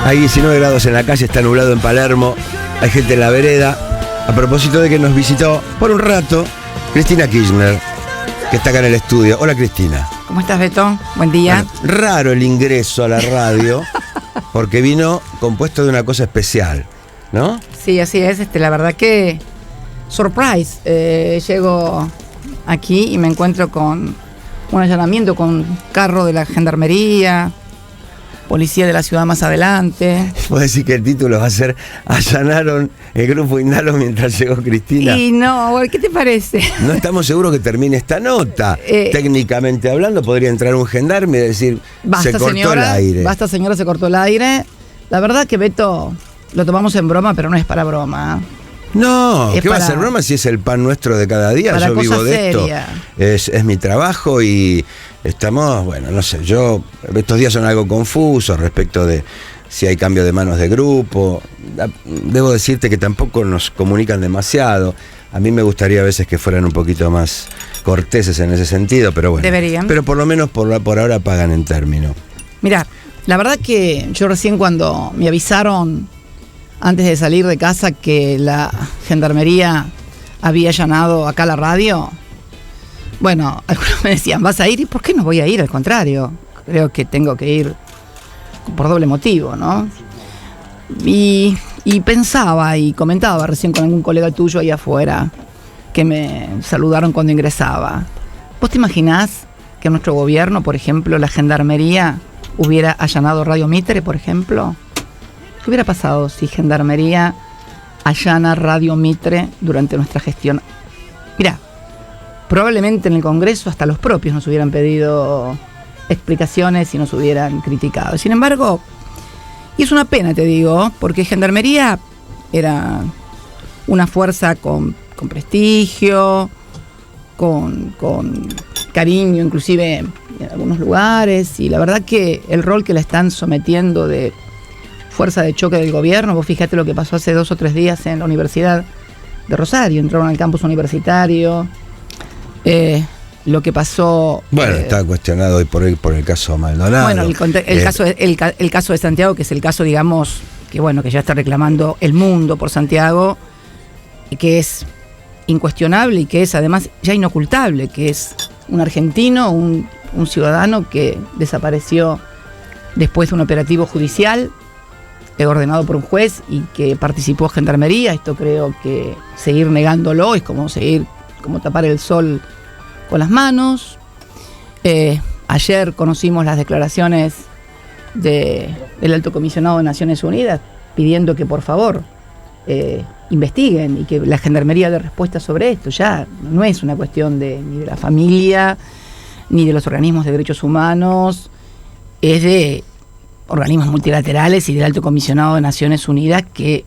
Hay 19 grados en la calle, está nublado en Palermo, hay gente en la vereda. A propósito de que nos visitó por un rato Cristina Kirchner, que está acá en el estudio. Hola, Cristina. ¿Cómo estás, Beto? Buen día. Bueno, raro el ingreso a la radio, porque vino compuesto de una cosa especial, ¿no? Sí, así es. La verdad que surprise. Llego aquí y me encuentro con un allanamiento con carro de la gendarmería, policía de la ciudad más adelante. ¿Puedo decir que el título va a ser Allanaron el grupo Indalo mientras llegó Cristina? Y no, ¿qué te parece? No estamos seguros que termine esta nota. Técnicamente hablando, podría entrar un gendarme y decir, basta, se cortó señora, el aire. Basta, señora, se cortó el aire. La verdad que, Beto, lo tomamos en broma, pero no es para broma. No, es ¿qué va a ser broma si es el pan nuestro de cada día? Para yo vivo de seria. Esto. Es mi trabajo y estamos, bueno, no sé, estos días son algo confusos respecto de si hay cambio de manos de grupo. Debo decirte que tampoco nos comunican demasiado. A mí me gustaría a veces que fueran un poquito más corteses en ese sentido, pero bueno. Deberían. Pero por lo menos por ahora pagan en término. Mirá, la verdad que yo recién cuando me avisaron antes de salir de casa que la gendarmería había allanado acá la radio, bueno, algunos me decían, ¿vas a ir? ¿Y por qué no voy a ir? Al contrario, creo que tengo que ir por doble motivo, ¿no? Y pensaba y comentaba recién con algún colega tuyo ahí afuera que me saludaron cuando ingresaba. ¿Vos te imaginás que nuestro gobierno, por ejemplo, la gendarmería hubiera allanado Radio Mitre, por ejemplo? ¿Qué hubiera pasado si Gendarmería allana Radio Mitre durante nuestra gestión? Mirá, probablemente en el Congreso hasta los propios nos hubieran pedido explicaciones y nos hubieran criticado. Sin embargo, y es una pena, te digo, porque Gendarmería era una fuerza con prestigio, con cariño, inclusive en algunos lugares, y la verdad que el rol que la están sometiendo de fuerza de choque del gobierno, vos fíjate lo que pasó hace 2 o 3 días en la Universidad de Rosario, entraron al campus universitario, lo que pasó... Bueno, está cuestionado hoy por el caso Maldonado. Bueno, el caso de Santiago, que es el caso, digamos, que bueno, que ya está reclamando el mundo por Santiago, y que es incuestionable y que es además ya inocultable, que es un argentino, un ciudadano que desapareció después de un operativo judicial ordenado por un juez y que participó Gendarmería. Esto creo que seguir negándolo es como tapar el sol con las manos. Ayer conocimos las declaraciones del Alto Comisionado de Naciones Unidas pidiendo que por favor investiguen y que la Gendarmería dé respuesta sobre esto. Ya no es una cuestión ni de la familia ni de los organismos de derechos humanos, es de organismos multilaterales y del Alto Comisionado de Naciones Unidas, que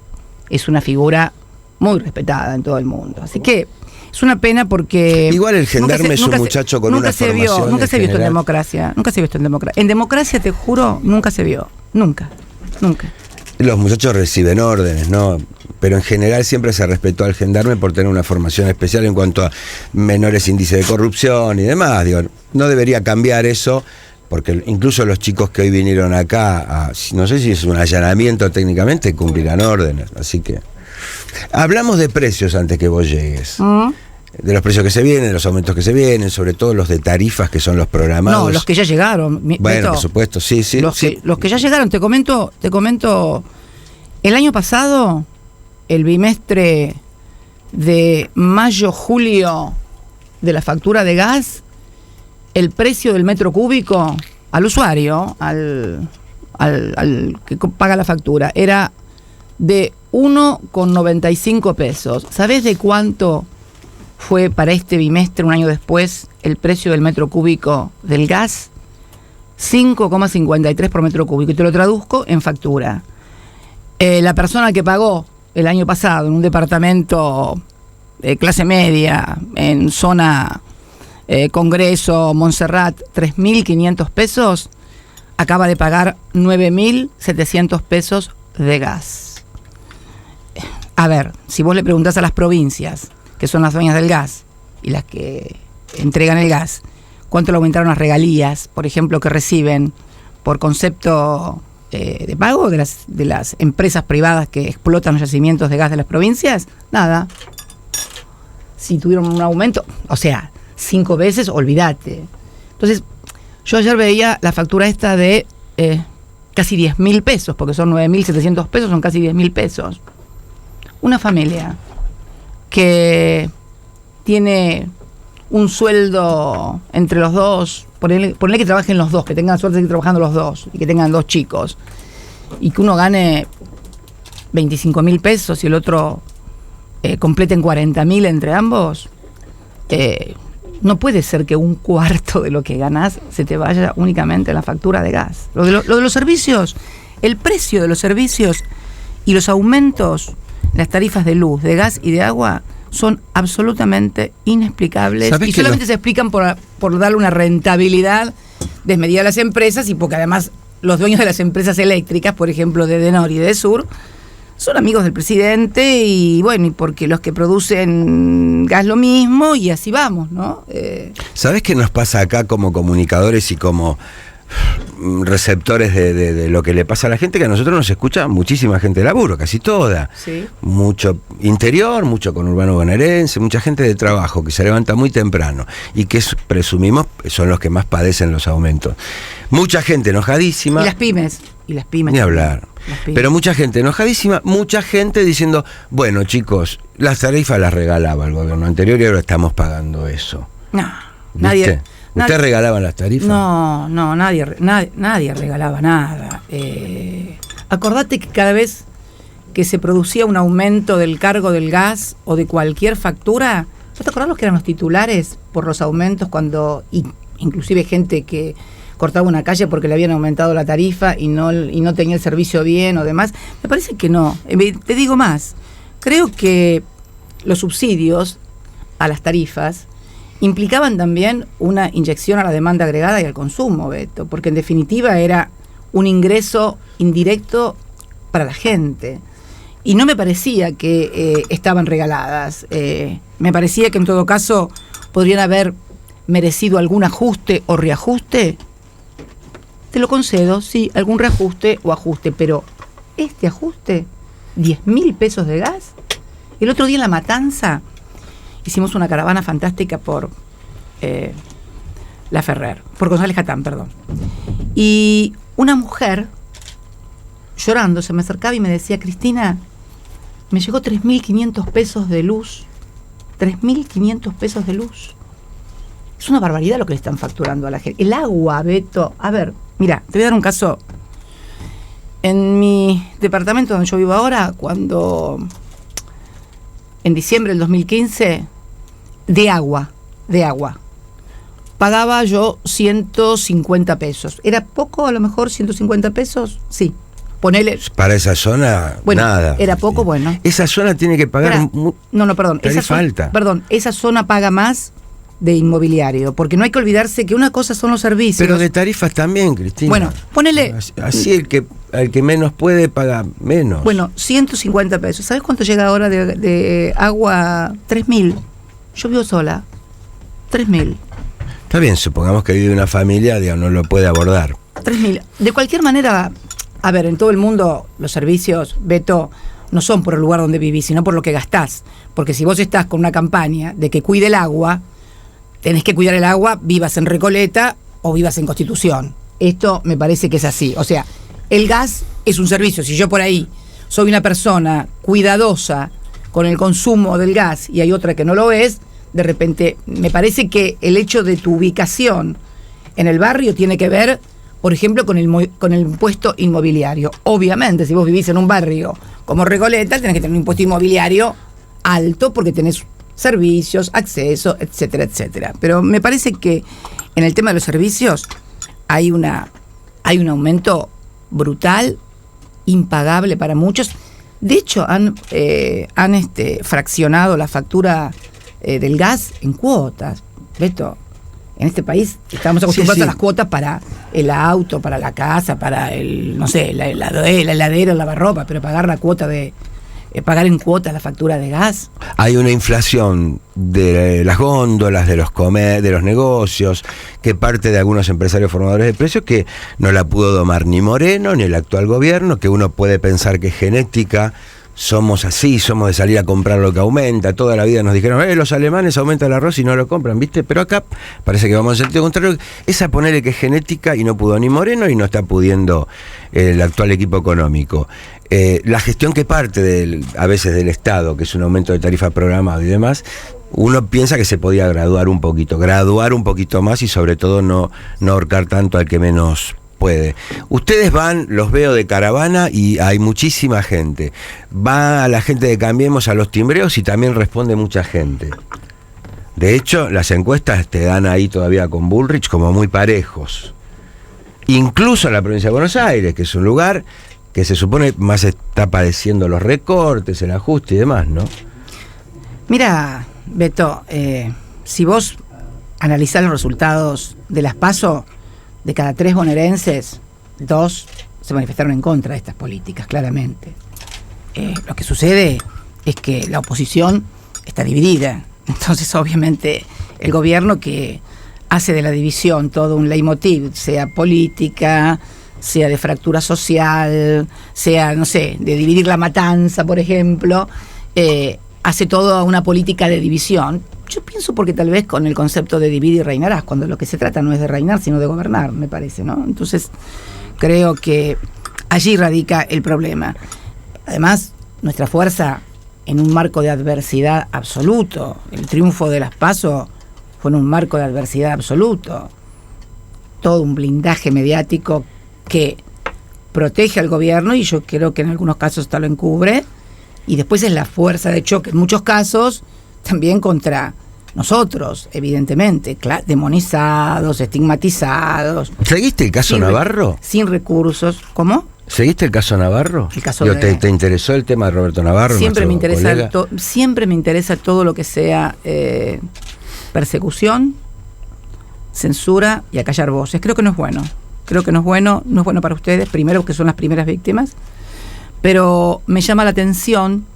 es una figura muy respetada en todo el mundo. Así que es una pena porque... Igual el gendarme es un muchacho con una formación. Nunca se ha visto en democracia. Nunca se ha visto en democracia. En democracia, te juro, nunca se vio. Nunca. Los muchachos reciben órdenes, ¿no? Pero en general siempre se respetó al gendarme por tener una formación especial en cuanto a menores índices de corrupción y demás. Digo, no debería cambiar eso, porque incluso los chicos que hoy vinieron acá, no sé si es un allanamiento técnicamente, cumplirán órdenes. Así que hablamos de precios antes que vos llegues. De los precios que se vienen, de los aumentos que se vienen, sobre todo los de tarifas que son los programados. No, los que ya llegaron. Bueno, por supuesto, sí. Los que ya llegaron, te comento, el año pasado, el bimestre de mayo-julio de la factura de gas, el precio del metro cúbico al usuario, al que paga la factura, era de 1,95 pesos. ¿Sabés de cuánto fue para este bimestre, un año después, el precio del metro cúbico del gas? 5,53 por metro cúbico. Y te lo traduzco en factura. La persona que pagó el año pasado en un departamento de clase media, en zona Congreso, Montserrat, 3.500 pesos, acaba de pagar 9.700 pesos de gas. A ver, si vos le preguntás a las provincias, que son las dueñas del gas y las que entregan el gas, cuánto le aumentaron las regalías, por ejemplo, que reciben por concepto de pago de las empresas privadas que explotan los yacimientos de gas de las provincias? Nada. Si tuvieron un aumento, o sea, 5 veces, olvídate. Entonces, yo ayer veía la factura esta de casi 10.000 pesos, porque son 9.700 pesos, son casi 10.000 pesos. Una familia que tiene un sueldo entre los dos, ponele que trabajen los dos, que tengan suerte de ir trabajando los dos, y que tengan 2 chicos, y que uno gane 25.000 pesos y el otro completen 40.000 entre ambos, no puede ser que un cuarto de lo que ganás se te vaya únicamente en la factura de gas. Lo de los servicios, el precio de los servicios y los aumentos en las tarifas de luz, de gas y de agua son absolutamente inexplicables y solamente se explican por darle una rentabilidad desmedida a las empresas, y porque además los dueños de las empresas eléctricas, por ejemplo de Edenor y de Sur, son amigos del presidente, y bueno, y porque los que producen gas lo mismo, y así vamos, ¿no? ¿Sabés qué nos pasa acá como comunicadores y como receptores de lo que le pasa a la gente? Que a nosotros nos escucha muchísima gente de laburo, casi toda. Sí. Mucho interior, mucho conurbano bonaerense, mucha gente de trabajo que se levanta muy temprano y que presumimos son los que más padecen los aumentos. Mucha gente enojadísima. Y las pymes. Ni hablar. Pero mucha gente enojadísima, mucha gente diciendo, bueno, chicos, las tarifas las regalaba el gobierno anterior y ahora estamos pagando eso. No, nadie. ¿Ustedes regalaban las tarifas? No, nadie regalaba nada. Acordate que cada vez que se producía un aumento del cargo del gas o de cualquier factura, ¿no te acordás los que eran los titulares por los aumentos cuando, inclusive gente que cortaba una calle porque le habían aumentado la tarifa y no tenía el servicio bien o demás? Me parece que no. Te digo más, creo que los subsidios a las tarifas implicaban también una inyección a la demanda agregada y al consumo, Beto, porque en definitiva era un ingreso indirecto para la gente. Y no me parecía que estaban regaladas. Me parecía que en todo caso podrían haber merecido algún ajuste o reajuste. Te lo concedo, sí, algún reajuste o ajuste, pero este ajuste, 10.000 pesos de gas. El otro día en La Matanza hicimos una caravana fantástica por La Ferrer, por González Catán, perdón. Y una mujer, llorando, se me acercaba y me decía, Cristina, me llegó 3.500 pesos de luz. 3.500 pesos de luz. Es una barbaridad lo que le están facturando a la gente. El agua, Beto. A ver, mira, te voy a dar un caso. En mi departamento donde yo vivo ahora, cuando en diciembre del 2015, de agua, pagaba yo 150 pesos. ¿Era poco a lo mejor 150 pesos? Sí. Ponele. Para esa zona, bueno, nada. Era poco, bueno. Esa zona tiene que pagar. Perdón. Esa zona paga más de inmobiliario, porque no hay que olvidarse que una cosa son los servicios. Pero de tarifas también, Cristina. Bueno, ponele. Así el que menos puede paga menos. Bueno, 150 pesos. ¿Sabes cuánto llega ahora de agua? 3.000. Yo vivo sola. 3.000. Está bien, supongamos que vive una familia, digamos, no lo puede abordar. 3.000. De cualquier manera, a ver, en todo el mundo los servicios, Beto, no son por el lugar donde vivís, sino por lo que gastás. Porque si vos estás con una campaña de que cuide el agua, tenés que cuidar el agua, vivas en Recoleta o vivas en Constitución. Esto me parece que es así. O sea, el gas es un servicio. Si yo por ahí soy una persona cuidadosa con el consumo del gas y hay otra que no lo es, de repente me parece que el hecho de tu ubicación en el barrio tiene que ver, por ejemplo, con el impuesto inmobiliario. Obviamente, si vos vivís en un barrio como Recoleta, tenés que tener un impuesto inmobiliario alto porque tenés servicios, acceso, etcétera, etcétera. Pero me parece que en el tema de los servicios hay un aumento brutal, impagable para muchos. De hecho, han fraccionado la factura del gas en cuotas. Beto, en este país estamos acostumbrados a las cuotas para el auto, para la casa, para el, no sé, la heladera, el lavarropa, pero pagar la cuota de pagar en cuotas la factura de gas. Hay una inflación de las góndolas, de los negocios, que parte de algunos empresarios formadores de precios que no la pudo domar ni Moreno ni el actual gobierno, que uno puede pensar que es genética. Somos así, somos de salir a comprar lo que aumenta. Toda la vida nos dijeron, los alemanes aumentan el arroz y no lo compran, ¿viste? Pero acá parece que vamos en sentido contrario. Es a ponerle que es genética y no pudo ni Moreno y no está pudiendo el actual equipo económico. La gestión que parte a veces del Estado, que es un aumento de tarifa programado y demás, uno piensa que se podía graduar un poquito más y sobre todo no ahorcar tanto al que menos puede. Ustedes van, los veo de caravana y hay muchísima gente. Va a la gente de Cambiemos a los timbreos y también responde mucha gente. De hecho, las encuestas te dan ahí todavía con Bullrich como muy parejos. Incluso en la provincia de Buenos Aires, que es un lugar que se supone más está padeciendo los recortes, el ajuste y demás, ¿no? Mira, Beto, si vos analizás los resultados de las PASO, de cada 3 bonaerenses, 2 se manifestaron en contra de estas políticas, claramente. Lo que sucede es que la oposición está dividida. Entonces, obviamente, el gobierno que hace de la división todo un leitmotiv, sea política, sea de fractura social, sea, no sé, de dividir la matanza, por ejemplo, hace toda una política de división. Yo pienso porque tal vez con el concepto de divide y reinarás, cuando lo que se trata no es de reinar, sino de gobernar, me parece, ¿no? Entonces, creo que allí radica el problema. Además, nuestra fuerza en un marco de adversidad absoluto. El triunfo de las PASO fue en un marco de adversidad absoluto. Todo un blindaje mediático que protege al gobierno y yo creo que en algunos casos hasta lo encubre. Y después es la fuerza de choque, en muchos casos, también contra nosotros, evidentemente, demonizados, estigmatizados. ¿Seguiste el caso Navarro? Sin recursos. ¿Cómo? ¿Seguiste el caso Navarro? El caso ¿Te interesó el tema de Roberto Navarro? Siempre me interesa todo lo que sea persecución, censura y acallar voces. Creo que no es bueno. No es bueno para ustedes, primero porque son las primeras víctimas, pero me llama la atención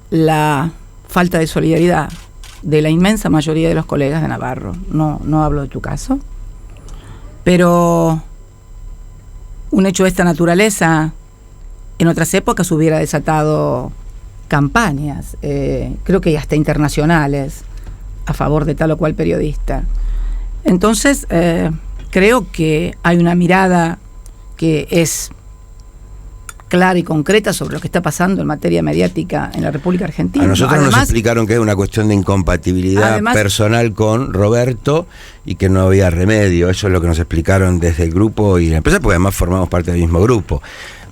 la falta de solidaridad de la inmensa mayoría de los colegas de Navarro. No hablo de tu caso, pero un hecho de esta naturaleza en otras épocas hubiera desatado campañas, creo que hasta internacionales, a favor de tal o cual periodista. Entonces, creo que hay una mirada que es clara y concreta sobre lo que está pasando en materia mediática en la República Argentina. A nosotros nos explicaron que es una cuestión de incompatibilidad personal con Roberto y que no había remedio. Eso es lo que nos explicaron desde el grupo y la empresa, porque además formamos parte del mismo grupo.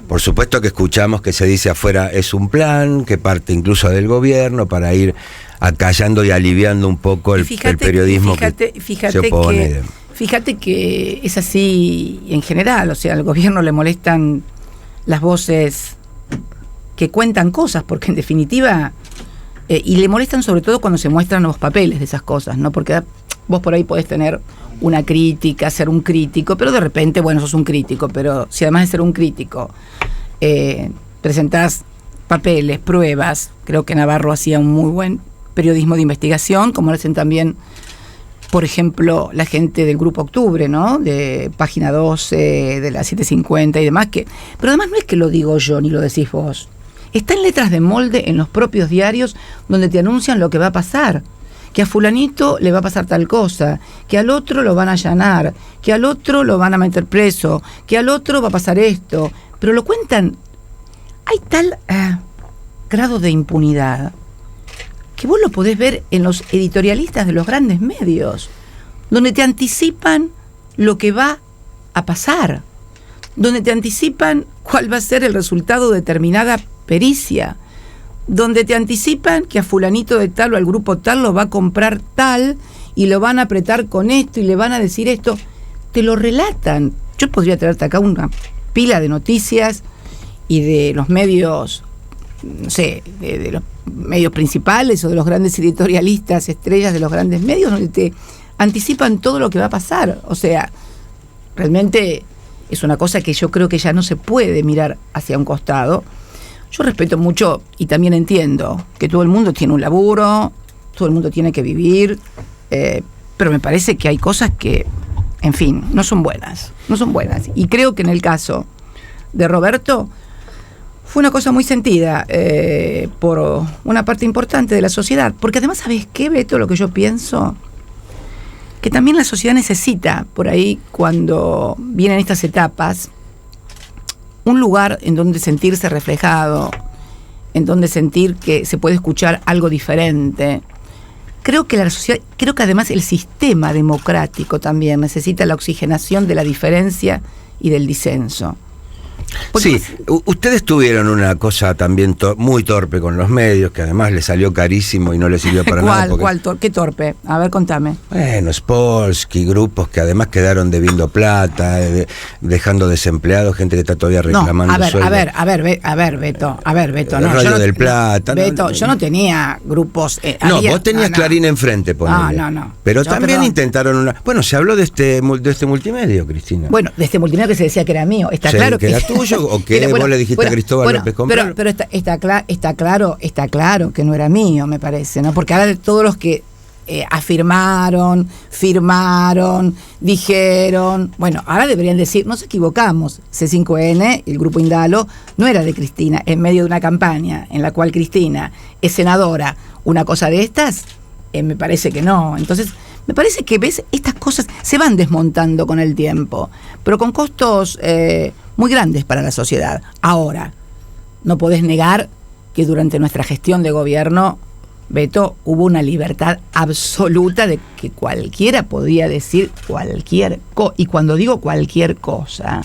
Por supuesto que escuchamos que se dice afuera es un plan, que parte incluso del gobierno para ir acallando y aliviando un poco el periodismo que se opone. Fíjate que es así en general, o sea, al gobierno le molestan las voces que cuentan cosas, porque en definitiva, y le molestan sobre todo cuando se muestran los papeles de esas cosas, ¿no? Porque vos por ahí podés tener una crítica, ser un crítico, pero de repente, bueno, sos un crítico, pero si además de ser un crítico, presentás papeles, pruebas, creo que Navarro hacía un muy buen periodismo de investigación, como lo hacen también, por ejemplo, la gente del Grupo Octubre, ¿no? De Página 12, de la 750 y demás. Pero además no es que lo digo yo ni lo decís vos. Está en letras de molde en los propios diarios donde te anuncian lo que va a pasar. Que a fulanito le va a pasar tal cosa, que al otro lo van a allanar, que al otro lo van a meter preso, que al otro va a pasar esto. Pero lo cuentan. Hay tal grado de impunidad que vos lo podés ver en los editorialistas de los grandes medios, donde te anticipan lo que va a pasar, donde te anticipan cuál va a ser el resultado de determinada pericia, donde te anticipan que a fulanito de tal o al grupo tal lo va a comprar tal y lo van a apretar con esto y le van a decir esto. Te lo relatan. Yo podría traerte acá una pila de noticias y de los medios, no sé, de los medios principales o de los grandes editorialistas, estrellas de los grandes medios, donde te anticipan todo lo que va a pasar. O sea, realmente es una cosa que yo creo que ya no se puede mirar hacia un costado. Yo respeto mucho y también entiendo que todo el mundo tiene un laburo, todo el mundo tiene que vivir, pero me parece que hay cosas que, en fin, no son buenas. Y creo que en el caso de Roberto fue una cosa muy sentida por una parte importante de la sociedad. Porque además, ¿sabes qué, Beto? Lo que yo pienso, que también la sociedad necesita, por ahí, cuando vienen estas etapas, un lugar en donde sentirse reflejado, en donde sentir que se puede escuchar algo diferente. Creo que la sociedad, creo que además el sistema democrático también necesita la oxigenación de la diferencia y del disenso. Porque sí, ustedes tuvieron una cosa también muy torpe con los medios, que además les salió carísimo y no les sirvió para nada. ¿Qué torpe? A ver, contame. Bueno, Spolsky, grupos que además quedaron debiendo plata, dejando desempleados, gente que está todavía reclamando sueldo. A ver, Beto. El rollo del Plata. Beto, yo no tenía grupos. Vos tenías Clarín enfrente, ponele. No. Pero también intentaron una... Bueno, se habló de este multimedio, Cristina. Bueno, de este multimedio que se decía que era mío. Está claro que... era tuyo, o que vos le dijiste a Cristóbal López comprar. Pero está claro que no era mío, me parece, ¿no? Porque ahora de todos los que afirmaron, firmaron, dijeron, bueno, ahora deberían decir, nos equivocamos, C5N, el grupo Indalo, no era de Cristina, en medio de una campaña en la cual Cristina es senadora, una cosa de estas, me parece que no. Entonces, me parece que, ves, estas cosas se van desmontando con el tiempo, pero con costos muy grandes para la sociedad. Ahora, no podés negar que durante nuestra gestión de gobierno, Beto, hubo una libertad absoluta de que cualquiera podía decir cualquier cosa. Y cuando digo cualquier cosa,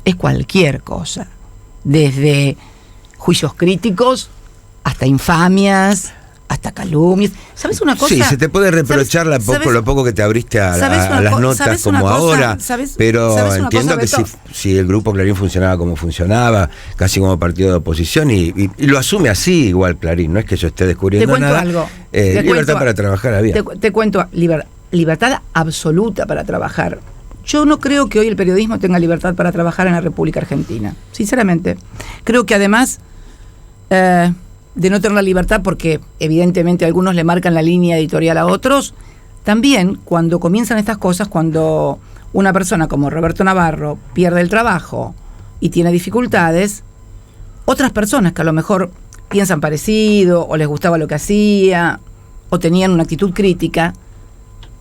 es cualquier cosa. Desde juicios críticos hasta infamias, hasta calumnias. ¿Sabes una cosa? Sí, se te puede reprochar lo poco que te abriste a las notas como ahora, pero entiendo que si el grupo Clarín funcionaba como funcionaba, casi como partido de oposición, y lo asume así igual Clarín, no es que yo esté descubriendo nada. Algo. Libertad para trabajar había. Te cuento, libertad absoluta para trabajar. Yo no creo que hoy el periodismo tenga libertad para trabajar en la República Argentina, sinceramente. Creo que además... de no tener la libertad, porque evidentemente algunos le marcan la línea editorial a otros, también cuando comienzan estas cosas, cuando una persona como Roberto Navarro pierde el trabajo y tiene dificultades, otras personas que a lo mejor piensan parecido, o les gustaba lo que hacía, o tenían una actitud crítica,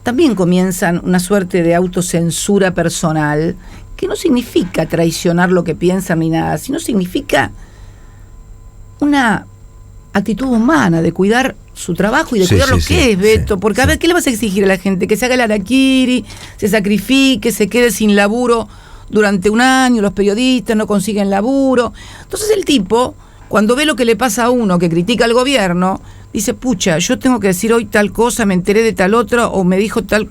también comienzan una suerte de autocensura personal, que no significa traicionar lo que piensan ni nada, sino significa una actitud humana de cuidar su trabajo y de cuidar lo que es, Beto. Porque a ver, ¿qué le vas a exigir a la gente? Que se haga el harakiri, se sacrifique, se quede sin laburo durante un año, los periodistas no consiguen laburo. Entonces el tipo, cuando ve lo que le pasa a uno que critica al gobierno, dice, pucha, yo tengo que decir hoy tal cosa, me enteré de tal otra, o me dijo tal...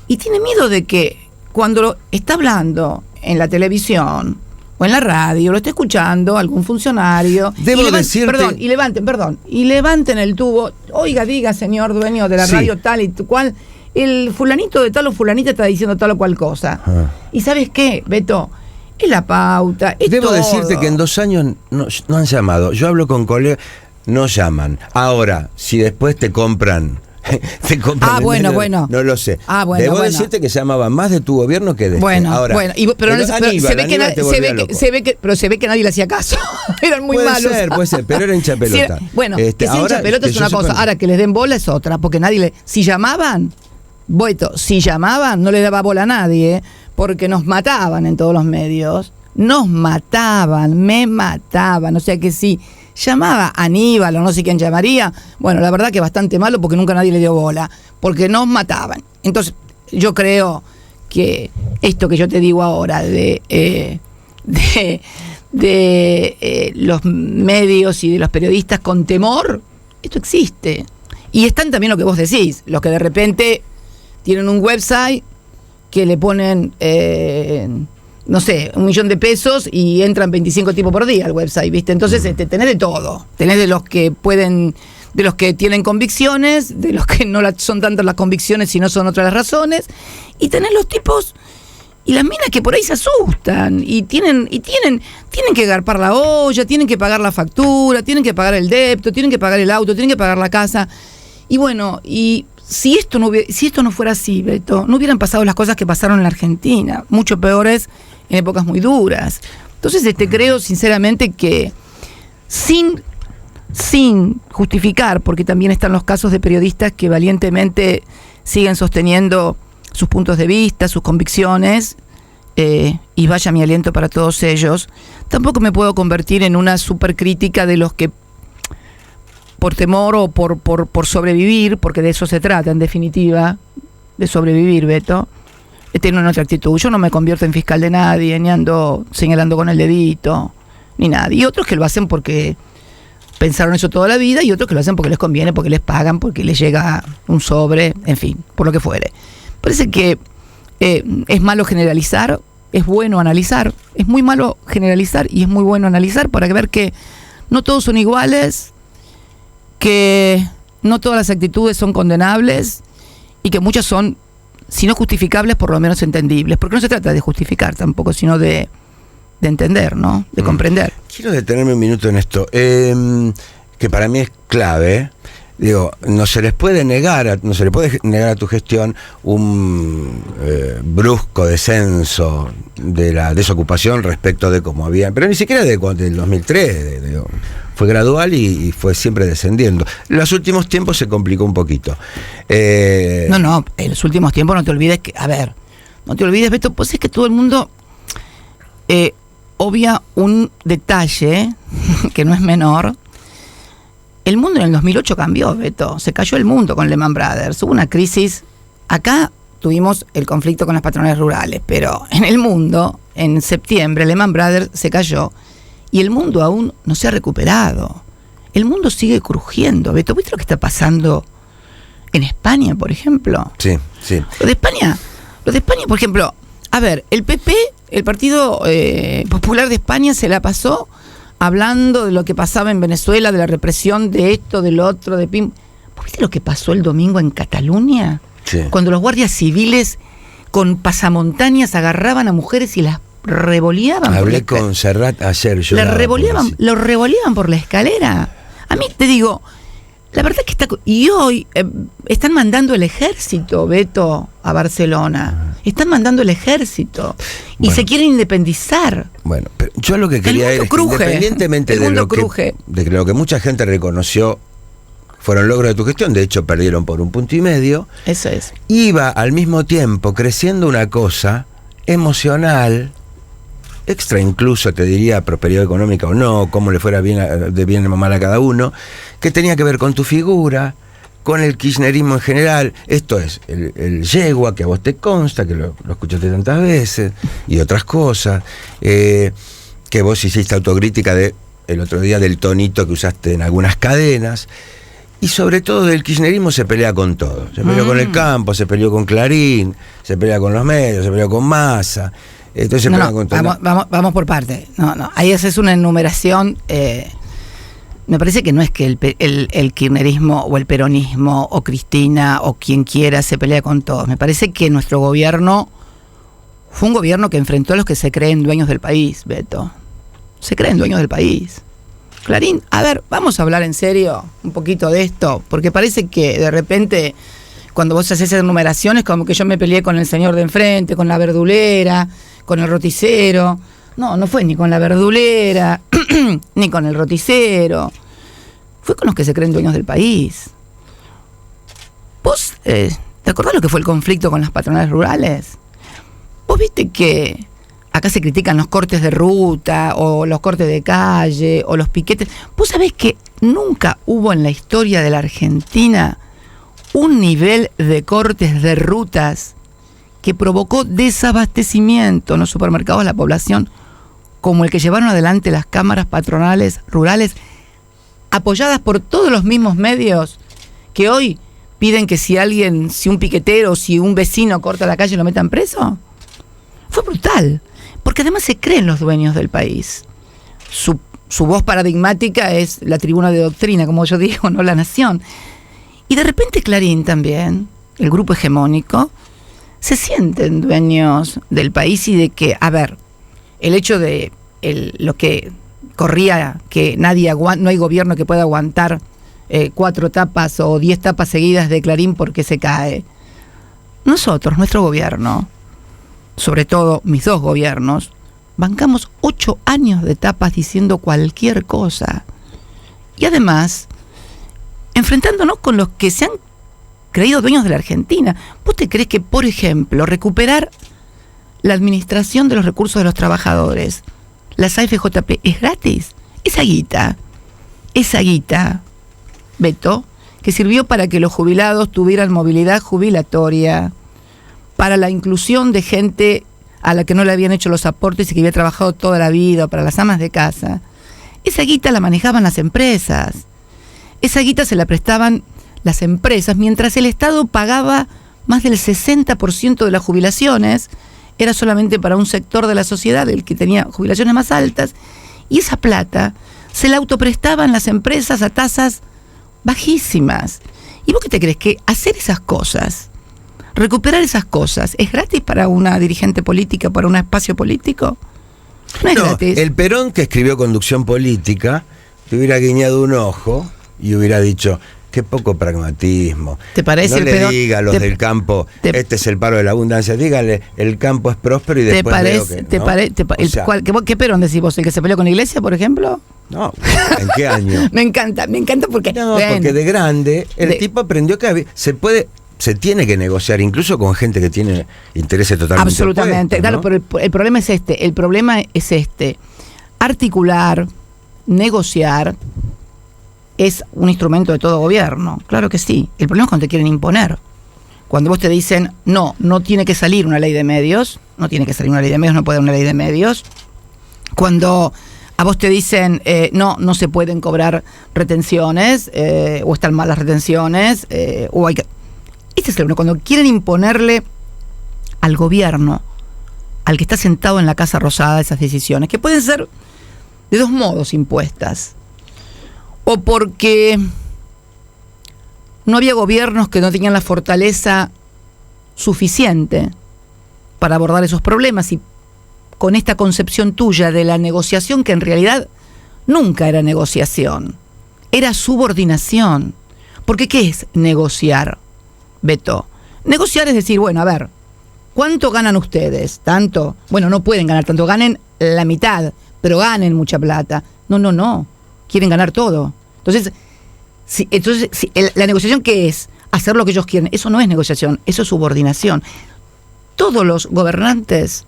Y tiene miedo de que cuando lo está hablando en la televisión o en la radio, lo está escuchando algún funcionario. Y levanten el tubo. Oiga, diga, señor dueño de la radio tal y cual, el fulanito de tal o fulanita está diciendo tal o cual cosa. ¿Y sabes qué, Beto? Es la pauta, es Debo todo. decirte que en 2 años no han llamado. Yo hablo con colegas, no llaman. Ahora, si después te compran... bueno. No lo sé. Debo decirte que llamaban más de tu gobierno que de Ahora, se ve que nadie le hacía caso. Eran muy malos. Puede ser, pero era hincha pelota. Que sea hincha pelota es una cosa. Ahora, que les den bola es otra, porque si llamaban, no le daba bola a nadie, porque nos mataban en todos los medios. Me mataban. O sea que sí. Llamaba a Aníbal o no sé quién llamaría, bueno, la verdad que bastante malo porque nunca nadie le dio bola, porque nos mataban. Entonces, yo creo que esto que yo te digo ahora de los medios y de los periodistas con temor, esto existe. Y están también lo que vos decís, los que de repente tienen un website que le ponen... no sé, 1 millón de pesos y entran 25 tipos por día al website, ¿viste? Entonces tenés de todo. Tenés de los que pueden, de los que tienen convicciones, de los que no son tantas las convicciones sino son otras las razones, y tenés los tipos Y las minas que por ahí se asustan y tienen que garpar la olla, tienen que pagar la factura, tienen que pagar el débito, tienen que pagar el auto, tienen que pagar la casa. Y bueno, y si esto no fuera así, Beto, no hubieran pasado las cosas que pasaron en la Argentina, mucho peores en épocas muy duras. Entonces, creo sinceramente que sin justificar, porque también están los casos de periodistas que valientemente siguen sosteniendo sus puntos de vista, sus convicciones, y vaya mi aliento para todos ellos, tampoco me puedo convertir en una supercrítica de los que por temor o por sobrevivir, porque de eso se trata en definitiva, de sobrevivir, Beto, tienen otra actitud. Yo no me convierto en fiscal de nadie, ni ando señalando con el dedito, ni nada. Y otros que lo hacen porque pensaron eso toda la vida, y otros que lo hacen porque les conviene, porque les pagan, porque les llega un sobre, en fin, por lo que fuere. Parece que es malo generalizar, es bueno analizar, es muy malo generalizar y es muy bueno analizar para ver que no todos son iguales, que no todas las actitudes son condenables y que muchas son, si no justificables, por lo menos entendibles, porque no se trata de justificar tampoco, sino de entender, ¿no? De comprender. Quiero detenerme un minuto en esto, que para mí es clave. Digo, no se le puede negar a tu gestión un brusco descenso de la desocupación respecto de cómo había, pero ni siquiera del 2003, fue gradual y fue siempre descendiendo. En los últimos tiempos se complicó un poquito. No, en los últimos tiempos no te olvides que, Beto, pues es que todo el mundo obvia un detalle que no es menor. El mundo en el 2008 cambió, Beto. Se cayó el mundo con Lehman Brothers. Hubo una crisis. Acá tuvimos el conflicto con las patronales rurales, pero en el mundo, en septiembre, Lehman Brothers se cayó y el mundo aún no se ha recuperado. El mundo sigue crujiendo, Beto. ¿Viste lo que está pasando en España, por ejemplo? Sí. Lo de España, por ejemplo, a ver, el PP, el Partido Popular de España, se la pasó hablando de lo que pasaba en Venezuela, de la represión, de esto, del otro, de pim. ¿Viste lo que pasó el domingo en Cataluña? Sí. Cuando los guardias civiles con pasamontañas agarraban a mujeres y las revoleaban. Hablé con Serrat ayer. Lo revoleaban por la escalera. A mí te digo, la verdad que está... Y hoy están mandando el ejército, Beto, a Barcelona. Están mandando el ejército. Y se quieren independizar. Bueno, pero yo lo que quería era, independientemente de lo que mucha gente reconoció fueron logros de tu gestión, de hecho perdieron por 1,5 puntos, eso es, iba al mismo tiempo creciendo una cosa emocional, extra incluso, te diría, prosperidad económica o no, cómo le fuera de bien o mal a cada uno, que tenía que ver con tu figura, con el kirchnerismo en general. Esto es, el yegua, que a vos te consta, que lo escuchaste tantas veces, y otras cosas, que vos hiciste autocrítica el otro día del tonito que usaste en algunas cadenas, y sobre todo del kirchnerismo se pelea con todo. Se peleó con el campo, se peleó con Clarín, se pelea con los medios, se peleó con Massa. Entonces se pelea con todo. Vamos por parte. No, ahí haces una enumeración. Me parece que no es que el kirchnerismo o el peronismo o Cristina o quien quiera se pelea con todos. Me parece que nuestro gobierno fue un gobierno que enfrentó a los que se creen dueños del país, Beto. Se creen dueños del país. Clarín, a ver, vamos a hablar en serio un poquito de esto, porque parece que de repente cuando vos haces esas enumeraciones como que yo me peleé con el señor de enfrente, con la verdulera, con el roticero. No fue ni con la verdulera, ni con el roticero. Fue con los que se creen dueños del país. ¿Vos te acordás lo que fue el conflicto con las patronales rurales? ¿Vos viste que acá se critican los cortes de ruta, o los cortes de calle, o los piquetes? ¿Vos sabés que nunca hubo en la historia de la Argentina un nivel de cortes de rutas que provocó desabastecimiento en los supermercados de la población como el que llevaron adelante las cámaras patronales rurales, apoyadas por todos los mismos medios que hoy piden que si un piquetero, si un vecino corta la calle, lo metan preso? Fue brutal, porque además se creen los dueños del país. Su voz paradigmática es la tribuna de doctrina, como yo digo, no La Nación. Y de repente Clarín también, el grupo hegemónico, se sienten dueños del país y de que, a ver, el hecho de lo que corría, que no hay gobierno que pueda aguantar 4 tapas o 10 tapas seguidas de Clarín porque se cae. Nosotros, nuestro gobierno, sobre todo mis 2 gobiernos, bancamos 8 años de tapas diciendo cualquier cosa. Y además, enfrentándonos con los que se han creído dueños de la Argentina. ¿Vos te crees que, por ejemplo, recuperar la administración de los recursos de los trabajadores, las AFJP, es gratis? Esa guita, Beto, que sirvió para que los jubilados tuvieran movilidad jubilatoria, para la inclusión de gente a la que no le habían hecho los aportes y que había trabajado toda la vida, para las amas de casa. Esa guita la manejaban las empresas. Esa guita se la prestaban las empresas, mientras el Estado pagaba más del 60% de las jubilaciones, era solamente para un sector de la sociedad, el que tenía jubilaciones más altas, y esa plata se la autoprestaban las empresas a tasas bajísimas. ¿Y vos qué te crees? ¿Que hacer esas cosas, recuperar esas cosas, es gratis para una dirigente política, para un espacio político? No es gratis. El Perón, que escribió Conducción Política, te hubiera guiñado un ojo y hubiera dicho: qué poco pragmatismo. ¿Te parece? No el le Perón, diga a los del campo, este es el palo de la abundancia. Dígale, el campo es próspero y después veo que no. ¿Qué Perón decís vos? ¿El que se peleó con la Iglesia, por ejemplo? No, ¿en qué año? Me encanta porque... No, bueno, porque de grande el tipo aprendió que se tiene que negociar, incluso con gente que tiene intereses totalmente absolutamente, opuestos, claro, ¿no? pero el problema es este. Articular, negociar, es un instrumento de todo gobierno, claro que sí. El problema es cuando te quieren imponer. Cuando vos te dicen, no tiene que salir una ley de medios, no puede haber una ley de medios. Cuando a vos te dicen, no se pueden cobrar retenciones, o están mal las retenciones, o hay que... Este es el uno, cuando quieren imponerle al gobierno, al que está sentado en la Casa Rosada, esas decisiones, que pueden ser de 2 modos impuestas. O porque no había gobiernos que no tenían la fortaleza suficiente para abordar esos problemas, y con esta concepción tuya de la negociación, que en realidad nunca era negociación, era subordinación. Porque ¿qué es negociar, Beto? Negociar es decir, bueno, a ver, ¿cuánto ganan ustedes? ¿Tanto? Bueno, no pueden ganar tanto, ganen la mitad, pero ganen mucha plata. No, quieren ganar todo. Entonces, la negociación, ¿qué es? Hacer lo que ellos quieren. Eso no es negociación, eso es subordinación. Todos los gobernantes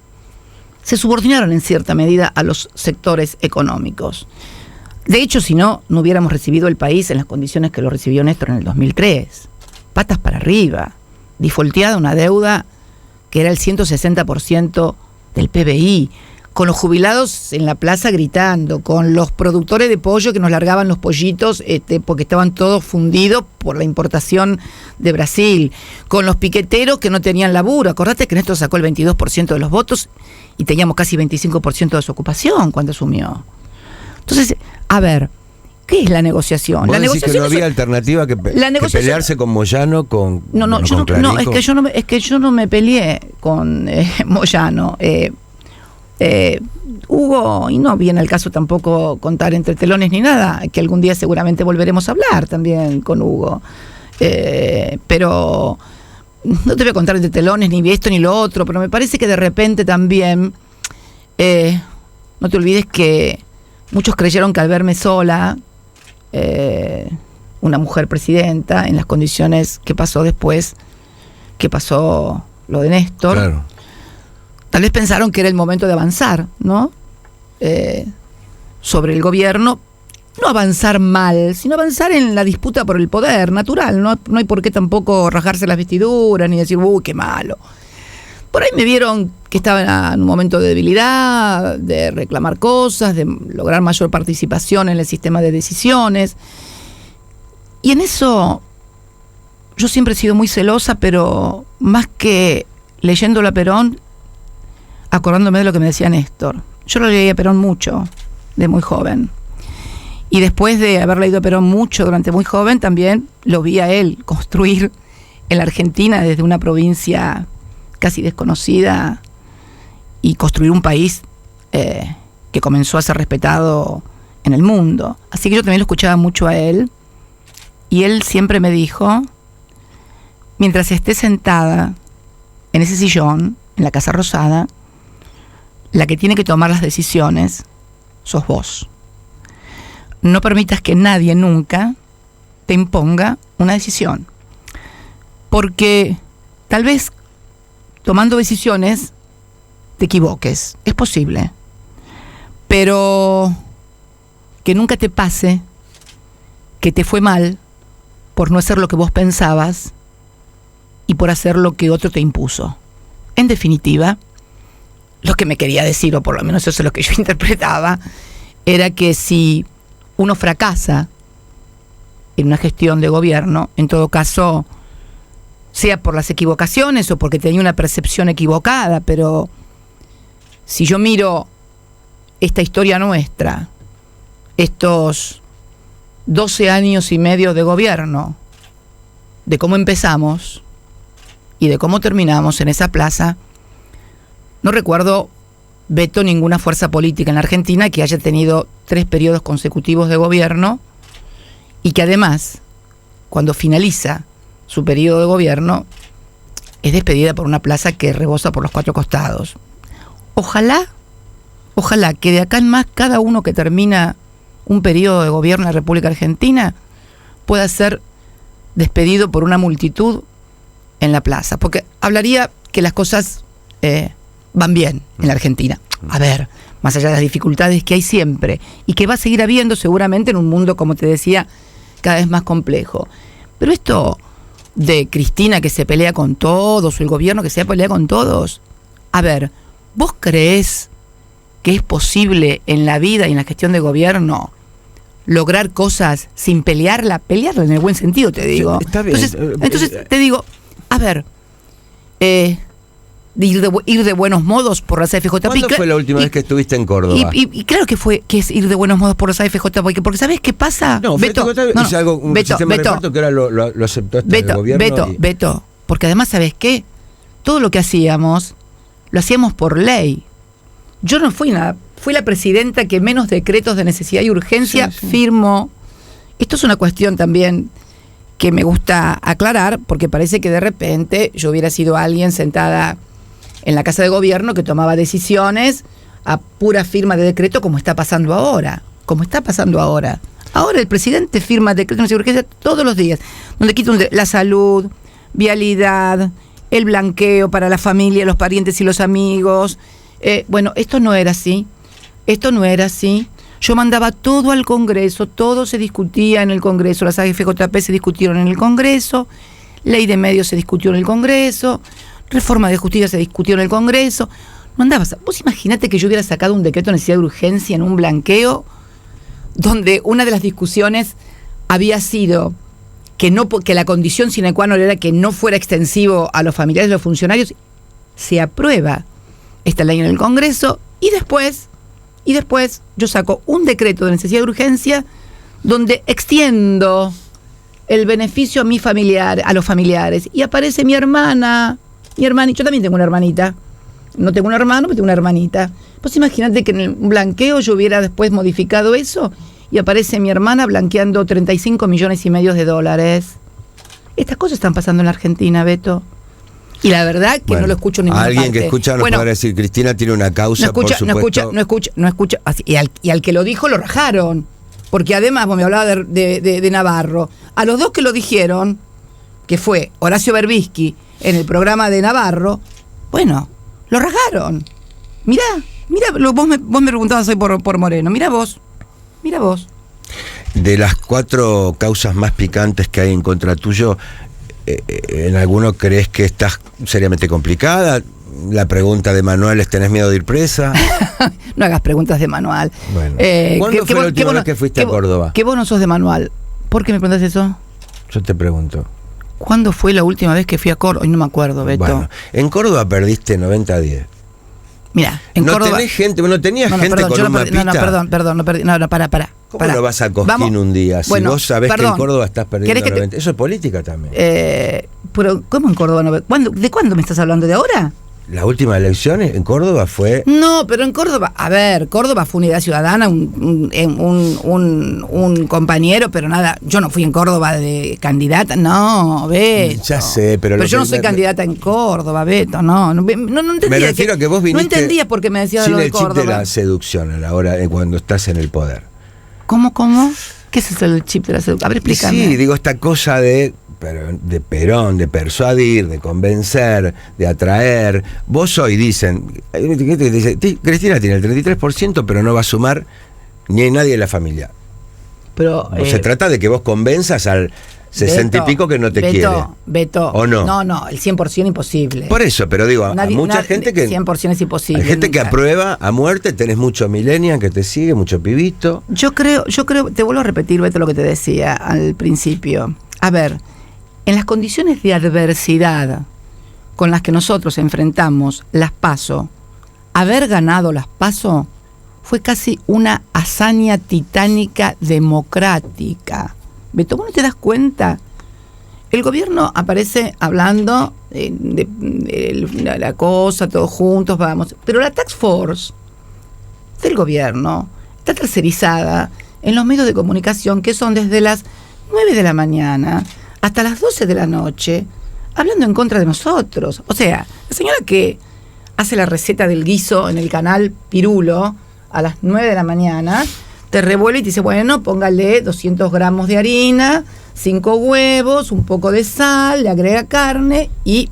se subordinaron en cierta medida a los sectores económicos. De hecho, si no hubiéramos recibido el país en las condiciones que lo recibió Néstor en el 2003. Patas para arriba, defaulteada una deuda que era el 160% del PBI, con los jubilados en la plaza gritando, con los productores de pollo que nos largaban los pollitos porque estaban todos fundidos por la importación de Brasil, con los piqueteros que no tenían laburo. Acordate que Néstor sacó el 22% de los votos y teníamos casi 25% de su ocupación cuando asumió. Entonces, a ver, ¿qué es la negociación? ¿Vos La decís negociación que no había alternativa que pelearse con Moyano, con Clarín? Es que yo no me peleé con Moyano. Hugo, y no viene al caso tampoco contar entre telones ni nada, que algún día seguramente volveremos a hablar también con Hugo. Pero no te voy a contar entre telones ni esto ni lo otro, pero me parece que de repente también, no te olvides que muchos creyeron que al verme sola, una mujer presidenta, en las condiciones que pasó después, que pasó lo de Néstor, claro, tal vez pensaron que era el momento de avanzar, ¿no? Sobre el gobierno, no avanzar mal, sino avanzar en la disputa por el poder, natural, no hay por qué tampoco rajarse las vestiduras, ni decir, qué malo. Por ahí me vieron que estaba en un momento de debilidad, de reclamar cosas, de lograr mayor participación en el sistema de decisiones. Y en eso yo siempre he sido muy celosa, pero más que leyéndolo a Perón, acordándome de lo que me decía Néstor. Yo lo leí a Perón mucho, de muy joven. Y después de haber leído a Perón mucho durante muy joven, también lo vi a él construir en la Argentina desde una provincia casi desconocida y construir un país que comenzó a ser respetado en el mundo. Así que yo también lo escuchaba mucho a él, y él siempre me dijo: mientras estés sentada en ese sillón, en la Casa Rosada, la que tiene que tomar las decisiones sos vos. No permitas que nadie nunca te imponga una decisión, porque tal vez tomando decisiones te equivoques, es posible, pero que nunca te pase que te fue mal por no hacer lo que vos pensabas y por hacer lo que otro te impuso. En definitiva, lo que me quería decir, o por lo menos eso es lo que yo interpretaba, era que si uno fracasa en una gestión de gobierno, en todo caso, sea por las equivocaciones o porque tenía una percepción equivocada, pero si yo miro esta historia nuestra, estos 12 años y medio de gobierno, de cómo empezamos y de cómo terminamos en esa plaza, no recuerdo, Beto, ninguna fuerza política en la Argentina que haya tenido 3 periodos consecutivos de gobierno y que además, cuando finaliza su periodo de gobierno, es despedida por una plaza que rebosa por los 4 costados. Ojalá que de acá en más cada uno que termina un periodo de gobierno en la República Argentina pueda ser despedido por una multitud en la plaza, porque hablaría que las cosas van bien en la Argentina. A ver, más allá de las dificultades que hay siempre y que va a seguir habiendo seguramente en un mundo, como te decía, cada vez más complejo. Pero esto de Cristina que se pelea con todos, o el gobierno que se pelea con todos, a ver, ¿vos creés que es posible en la vida y en la gestión de gobierno lograr cosas sin pelearla en el buen sentido, te digo? Sí, está bien. Entonces te digo, a ver, ir de buenos modos por las AFJP. ¿Cuándo fue la última vez que estuviste en Córdoba? Y claro que es ir de buenos modos por las AFJP, porque ¿sabes qué pasa? No, Beto, es algo, un sistema de reparto que ahora lo aceptó hasta el gobierno. Beto, porque además, ¿sabes qué? Todo lo que hacíamos, lo hacíamos por ley. Yo no fui nada, fui la presidenta que menos decretos de necesidad y urgencia firmó. Esto es una cuestión también que me gusta aclarar, porque parece que de repente yo hubiera sido alguien sentada en la Casa de Gobierno que tomaba decisiones a pura firma de decreto, como está pasando ahora. Ahora el presidente firma decretos de necesidad y urgencia todos los días, donde quita la salud, vialidad, el blanqueo para la familia, los parientes y los amigos. Bueno, esto no era así. Yo mandaba todo al Congreso, todo se discutía en el Congreso, las AFJP se discutieron en el Congreso, ley de medios se discutió en el Congreso, reforma de justicia se discutió en el Congreso. No andabas. Vos imaginate que yo hubiera sacado un decreto de necesidad de urgencia en un blanqueo, donde una de las discusiones había sido que la condición sine qua non era que no fuera extensivo a los familiares de los funcionarios. Se aprueba esta ley en el Congreso y después yo saco un decreto de necesidad de urgencia donde extiendo el beneficio a los familiares, y aparece mi hermana, yo también tengo una hermanita, no tengo un hermano, pero tengo una hermanita. Pues imagínate que en el blanqueo yo hubiera después modificado eso y aparece mi hermana blanqueando 35 millones y medio de dólares. Estas cosas están pasando en la Argentina, Beto. Y la verdad que no lo escucho en ninguna parte. Alguien que escucha nos podrá decir, Cristina tiene una causa, por supuesto. No escucha. Así, y al que lo dijo lo rajaron. Porque además, vos me hablaba de Navarro. A los dos que lo dijeron, que fue Horacio Berbisky en el programa de Navarro, bueno, lo rajaron. Mirá, vos me preguntabas hoy por Moreno. Mirá vos. De las 4 causas más picantes que hay en contra tuyo, ¿en alguno crees que estás seriamente complicada? La pregunta de Manuel es: ¿tenés miedo de ir presa? No hagas preguntas de Manuel. Bueno. ¿Cuándo fue la última vez que fuiste a Córdoba? Que vos no sos de Manuel. ¿Por qué me preguntas eso? Yo te pregunto. ¿Cuándo fue la última vez que fui a Córdoba? Hoy no me acuerdo, Beto. Bueno, en Córdoba perdiste 90-10. Mira, en Córdoba... Tenías gente con un mapita. Perdón, no perdí. No, para. ¿Cómo lo vas a Cosquín un día? Si vos sabés que en Córdoba estás perdiendo 90. Eso es política también. Pero, ¿cómo en Córdoba? ¿De cuándo me estás hablando? ¿De ahora? Las últimas elecciones en Córdoba fue... No, pero en Córdoba, a ver, Córdoba fue Unidad Ciudadana, un compañero, pero nada, yo no fui en Córdoba de candidata, no, Beto. Ya sé, pero yo no soy candidata en Córdoba, Beto, no entendía. Me refiero a que vos viniste... No entendía por qué me decías sin lo de el chip Córdoba. de la seducción a la hora cuando estás en el poder. ¿Cómo? ¿Qué es el chip de la seducción? A ver, explícame. Sí, digo, esta cosa de Perón, de persuadir, de convencer, de atraer. Vos hoy dicen, Cristina tiene el 33%, pero no va a sumar ni nadie de la familia. Pero se trata de que vos convenzas al 60 y pico que no te quiere. Beto. ¿O no? No, el 100% imposible. Por eso, pero digo, hay mucha gente que... 100% es imposible. Hay gente nunca. que aprueba a muerte, tenés mucho millennial que te sigue, mucho pibito. Yo creo, te vuelvo a repetir, Beto, lo que te decía al principio. A ver, en las condiciones de adversidad con las que nosotros enfrentamos las PASO, haber ganado las PASO fue casi una hazaña titánica democrática. Beto, ¿vos no te das cuenta? El gobierno aparece hablando de la cosa, todos juntos, vamos. Pero la task force del gobierno está tercerizada en los medios de comunicación que son desde las 9 de la mañana hasta las 12 de la noche, hablando en contra de nosotros. O sea, la señora que hace la receta del guiso en el canal Pirulo a las 9 de la mañana, te revuelve y te dice, bueno, póngale 200 gramos de harina, 5 huevos, un poco de sal, le agrega carne y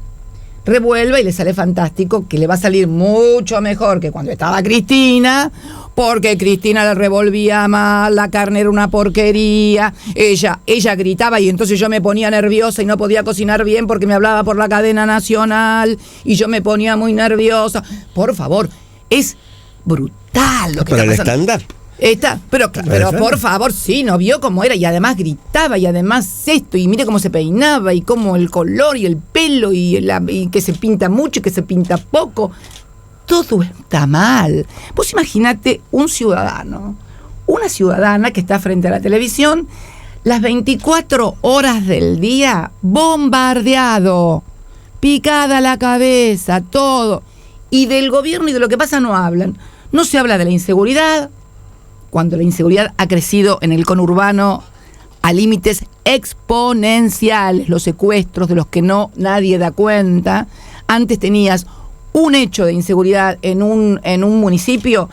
revuelva y le sale fantástico, que le va a salir mucho mejor que cuando estaba Cristina, porque Cristina le revolvía mal, la carne era una porquería, ella gritaba y entonces yo me ponía nerviosa y no podía cocinar bien porque me hablaba por la cadena nacional y yo me ponía muy nerviosa. Por favor, es brutal lo que para está pasando. El stand-up. Pero por favor, sí, ¿no vio cómo era? Y además gritaba, y además esto, y mire cómo se peinaba, y cómo el color, y el pelo, y que se pinta mucho, y que se pinta poco. Todo está mal. Vos imaginate un ciudadano, una ciudadana que está frente a la televisión, las 24 horas del día, bombardeado, picada la cabeza, todo. Y del gobierno y de lo que pasa no hablan. No se habla de la inseguridad, cuando la inseguridad ha crecido en el conurbano a límites exponenciales, los secuestros de los que nadie da cuenta. Antes tenías un hecho de inseguridad en un municipio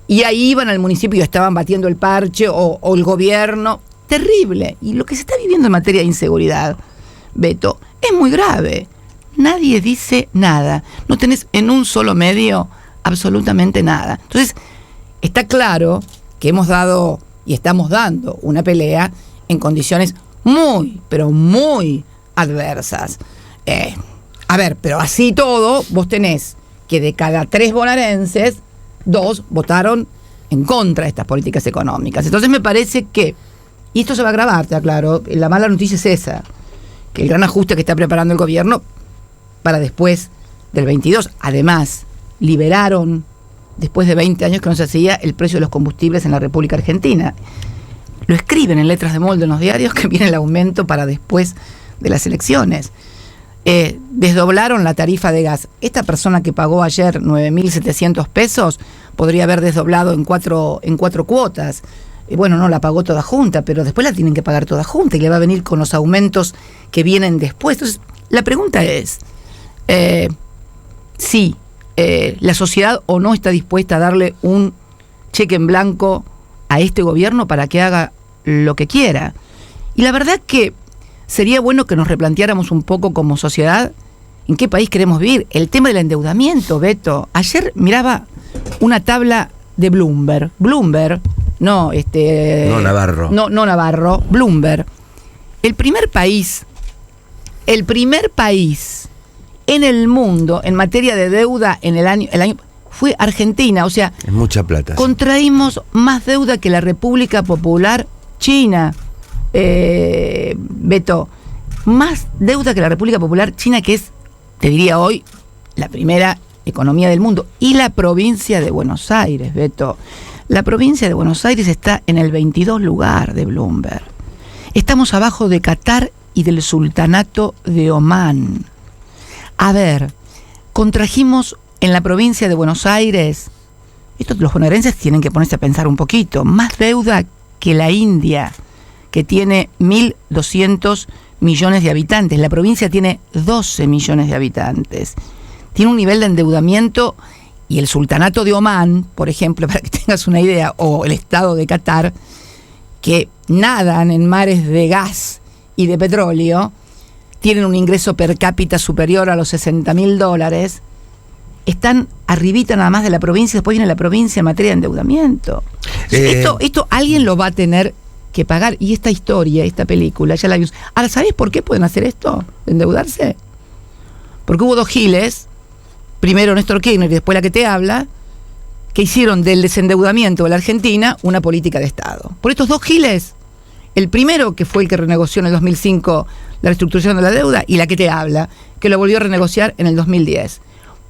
y ahí iban al municipio y estaban batiendo el parche o el gobierno. Terrible. Y lo que se está viviendo en materia de inseguridad, Beto, es muy grave. Nadie dice nada. No tenés en un solo medio absolutamente nada. Entonces, está claro que hemos dado y estamos dando una pelea en condiciones muy, pero muy adversas. A ver, pero así todo, vos tenés que de cada 3 bonaerenses, 2 votaron en contra de estas políticas económicas. Entonces me parece que, y esto se va a agravar, te aclaro, la mala noticia es esa, que el gran ajuste que está preparando el gobierno para después del 22, además, liberaron, después de 20 años que no se hacía, el precio de los combustibles en la República Argentina. Lo escriben en letras de molde en los diarios que viene el aumento para después de las elecciones. Desdoblaron la tarifa de gas. Esta persona que pagó ayer 9.700 pesos podría haber desdoblado en cuatro cuotas. Bueno, no la pagó toda junta, pero después la tienen que pagar toda junta y le va a venir con los aumentos que vienen después. Entonces, la pregunta es, si la sociedad o no está dispuesta a darle un cheque en blanco a este gobierno para que haga lo que quiera. Y la verdad que sería bueno que nos replanteáramos un poco como sociedad en qué país queremos vivir. El tema del endeudamiento, Beto. Ayer miraba una tabla de Bloomberg. No Navarro. No Navarro, Bloomberg. El primer país en el mundo en materia de deuda en el año fue Argentina. O sea, es mucha plata. Contraímos más deuda que la República Popular China. Beto, más deuda que la República Popular China, que es, te diría hoy, la primera economía del mundo, y la provincia de Buenos Aires, Beto. La provincia de Buenos Aires está en el 22 lugar de Bloomberg. Estamos abajo de Qatar y del Sultanato de Omán. A ver, contrajimos en la provincia de Buenos Aires, esto los bonaerenses tienen que ponerse a pensar un poquito, más deuda que la India, que tiene 1.200 millones de habitantes. La provincia tiene 12 millones de habitantes. Tiene un nivel de endeudamiento, y el Sultanato de Omán, por ejemplo, para que tengas una idea, o el Estado de Qatar, que nadan en mares de gas y de petróleo, tienen un ingreso per cápita superior a los $60.000, están arribita nada más de la provincia, después viene la provincia en materia de endeudamiento. Esto alguien lo va a tener que pagar, y esta historia, esta película, ya la vimos. Ahora, ¿sabés por qué pueden hacer esto? ¿De endeudarse? Porque hubo dos giles, primero Néstor Kirchner y después la que te habla, que hicieron del desendeudamiento de la Argentina una política de Estado. Por estos dos giles, el primero, que fue el que renegoció en el 2005 la reestructuración de la deuda, y la que te habla, que lo volvió a renegociar en el 2010.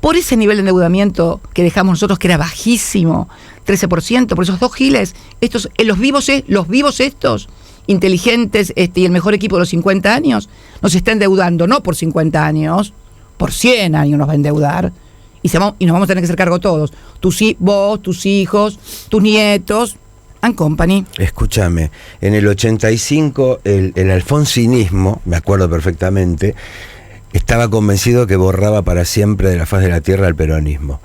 Por ese nivel de endeudamiento que dejamos nosotros, que era bajísimo, 13%, por esos dos giles, los vivos estos, inteligentes, y el mejor equipo de los 50 años, nos está endeudando, no por 50 años, por 100 años nos va a endeudar, y nos vamos a tener que hacer cargo todos. Vos, tus hijos, tus nietos, and company. Escúchame, en el 85 el alfonsinismo, me acuerdo perfectamente, estaba convencido que borraba para siempre de la faz de la tierra el peronismo.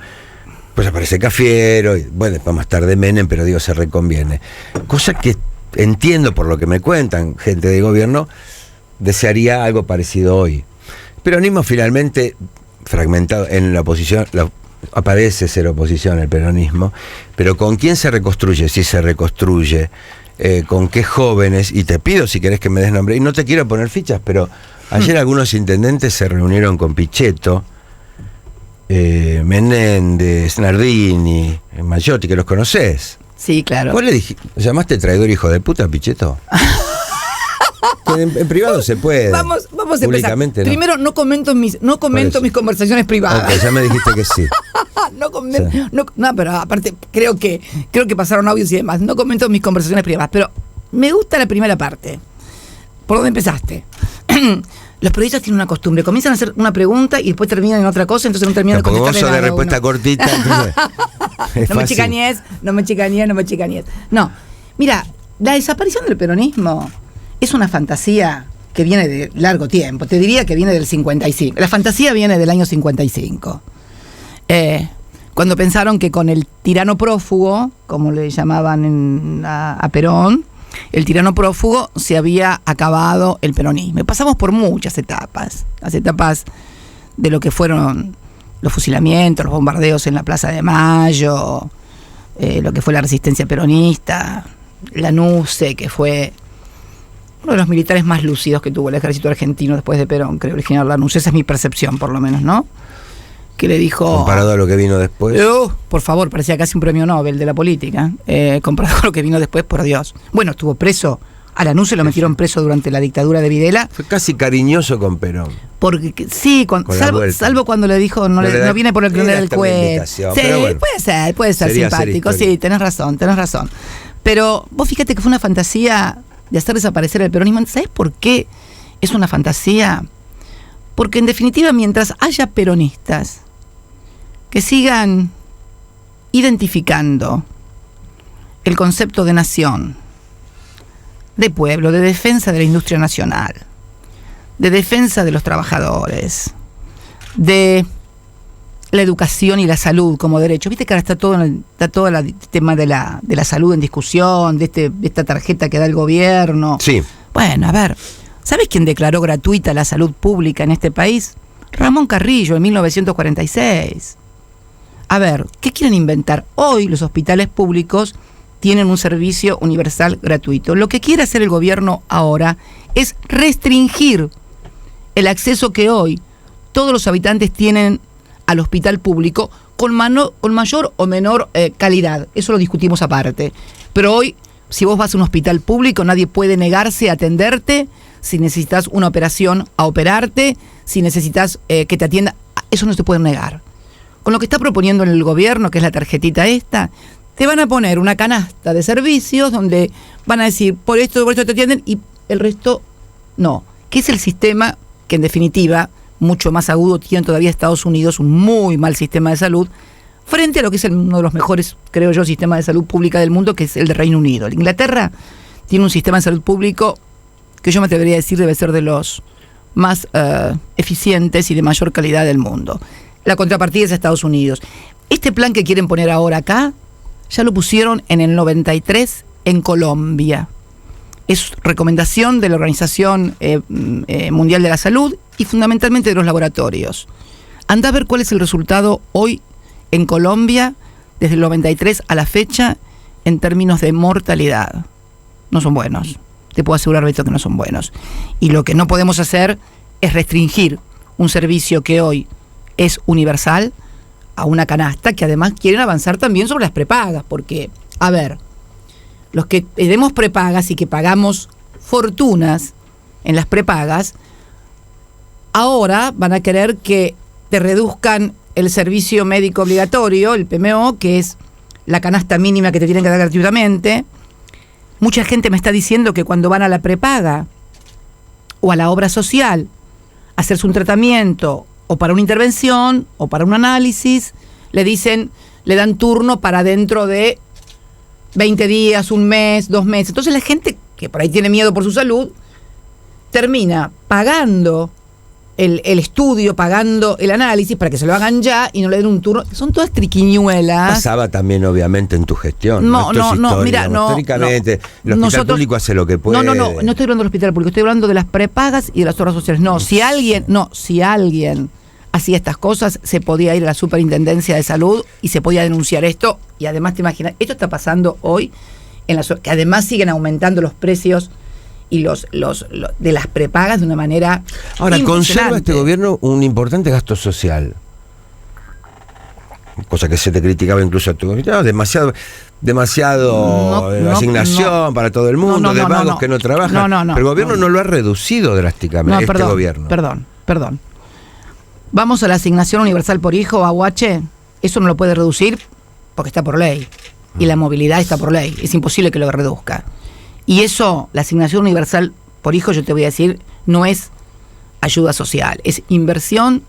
Pues aparece Cafiero, y bueno, después más tarde Menem, pero digo, se reconviene. Cosa que entiendo por lo que me cuentan gente de gobierno, desearía algo parecido hoy. El peronismo finalmente fragmentado en la oposición, aparece ser oposición el peronismo, pero ¿con quién se reconstruye? Si se reconstruye, ¿con qué jóvenes? Y te pido si querés que me des nombre, y no te quiero poner fichas, pero ayer algunos intendentes se reunieron con Pichetto, Menéndez, Nardini, Mayotti, que los conocés. Sí, claro. ¿Vos le llamaste traidor hijo de puta a Pichetto? En privado se puede. Vamos a empezar. No. Primero, no comento mis conversaciones privadas. Okay, ya me dijiste que sí. No, pero aparte creo que pasaron audios y demás. No comento mis conversaciones privadas, pero me gusta la primera parte. ¿Por dónde empezaste? Los periodistas tienen una costumbre, comienzan a hacer una pregunta y después terminan en otra cosa, entonces no terminan de contestar nada. Porque vos sos de respuesta cortita, entonces no me chicañes. No, mira, la desaparición del peronismo es una fantasía que viene de largo tiempo. Te diría que viene del 55. La fantasía viene del año 55. Cuando pensaron que con el tirano prófugo, como le llamaban a Perón, el tirano prófugo, se había acabado el peronismo. Y pasamos por muchas etapas. Las etapas de lo que fueron los fusilamientos, los bombardeos en la Plaza de Mayo, lo que fue la resistencia peronista, Lanusse, que fue uno de los militares más lúcidos que tuvo el ejército argentino después de Perón, creo, el general Lanusse. Esa es mi percepción, por lo menos, ¿no? Que le dijo... Comparado a lo que vino después. Por favor, parecía casi un premio Nobel de la política. Comparado a lo que vino después, por Dios. Bueno, estuvo preso. A Lanusse lo metieron preso durante la dictadura de Videla. Fue casi cariñoso con Perón. Porque sí, salvo cuando le dijo no viene por el clon del cuello. Sí, bueno, puede ser simpático. Sí, tenés razón. Pero vos fíjate que fue una fantasía de hacer desaparecer el peronismo. ¿Sabés por qué es una fantasía? Porque en definitiva, mientras haya peronistas que sigan identificando el concepto de nación, de pueblo, de defensa de la industria nacional, de defensa de los trabajadores, de la educación y la salud como derecho. Viste que ahora está todo el tema de la salud en discusión, de esta tarjeta que da el gobierno. Sí. Bueno, a ver, ¿sabes quién declaró gratuita la salud pública en este país? Ramón Carrillo, en 1946. A ver, ¿qué quieren inventar? Hoy los hospitales públicos tienen un servicio universal gratuito. Lo que quiere hacer el gobierno ahora es restringir el acceso que hoy todos los habitantes tienen al hospital público con mayor o menor calidad. Eso lo discutimos aparte. Pero hoy, si vos vas a un hospital público, nadie puede negarse a atenderte. Si necesitas una operación, a operarte. Si necesitas que te atienda, eso no se puede negar. Con lo que está proponiendo en el gobierno, que es la tarjetita esta, te van a poner una canasta de servicios donde van a decir, por esto te atienden y el resto no. Que es el sistema que en definitiva, mucho más agudo, tiene todavía Estados Unidos, un muy mal sistema de salud, frente a lo que es uno de los mejores, creo yo, sistemas de salud pública del mundo, que es el de Reino Unido. Inglaterra tiene un sistema de salud público que yo me atrevería a decir debe ser de los más eficientes y de mayor calidad del mundo. La contrapartida es Estados Unidos. Este plan que quieren poner ahora acá, ya lo pusieron en el 93 en Colombia. Es recomendación de la Organización Mundial de la Salud y fundamentalmente de los laboratorios. Anda a ver cuál es el resultado hoy en Colombia, desde el 93 a la fecha, en términos de mortalidad. No son buenos. Te puedo asegurar, Beto, que no son buenos. Y lo que no podemos hacer es restringir un servicio que hoy es universal a una canasta, que además quieren avanzar también sobre las prepagas, porque, a ver, los que tenemos prepagas y que pagamos fortunas en las prepagas, ahora van a querer que te reduzcan el servicio médico obligatorio, el PMO, que es la canasta mínima que te tienen que dar gratuitamente. Mucha gente me está diciendo que cuando van a la prepaga o a la obra social a hacerse un tratamiento o para una intervención o para un análisis, le dan turno para dentro de 20 días, un mes, 2 meses. Entonces la gente que por ahí tiene miedo por su salud termina pagando el estudio, pagando el análisis para que se lo hagan ya y no le den un turno. Son todas triquiñuelas. Pasaba también, obviamente, en tu gestión. No, mira, históricamente, el hospital público hace lo que puede. No estoy hablando del hospital público, estoy hablando de las prepagas y de las obras sociales. Si alguien hacía estas cosas, se podía ir a la Superintendencia de Salud y se podía denunciar esto. Y además, te imaginas, esto está pasando hoy, que además siguen aumentando los precios y los de las prepagas de una manera Ahora, conserva este gobierno un importante gasto social, cosa que se te criticaba incluso a tu gobierno, demasiado asignación para todo el mundo, de vagos que no trabajan, pero el gobierno no lo ha reducido drásticamente, gobierno. Perdón. Vamos a la asignación universal por hijo, AUH, eso no lo puede reducir porque está por ley, y la movilidad está por ley, es imposible que lo reduzca. Y eso, la asignación universal por hijo, yo te voy a decir, no es ayuda social, es inversión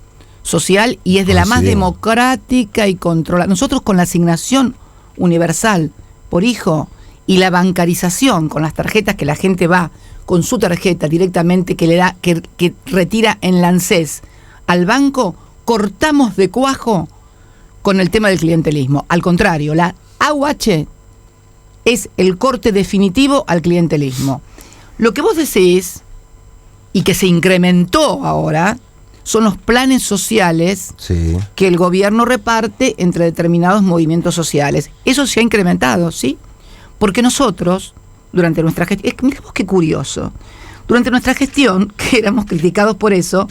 social y es de la más democrática y controlada. Nosotros con la asignación universal por hijo y la bancarización con las tarjetas, que la gente va con su tarjeta directamente que retira en la ANSES al banco, cortamos de cuajo con el tema del clientelismo. Al contrario, la AUH es el corte definitivo al clientelismo. Lo que vos decís, y que se incrementó ahora, son los planes sociales que el gobierno reparte entre determinados movimientos sociales. Eso se ha incrementado, ¿sí? Porque nosotros, durante nuestra gestión, mirá vos qué curioso, durante nuestra gestión, que éramos criticados por eso,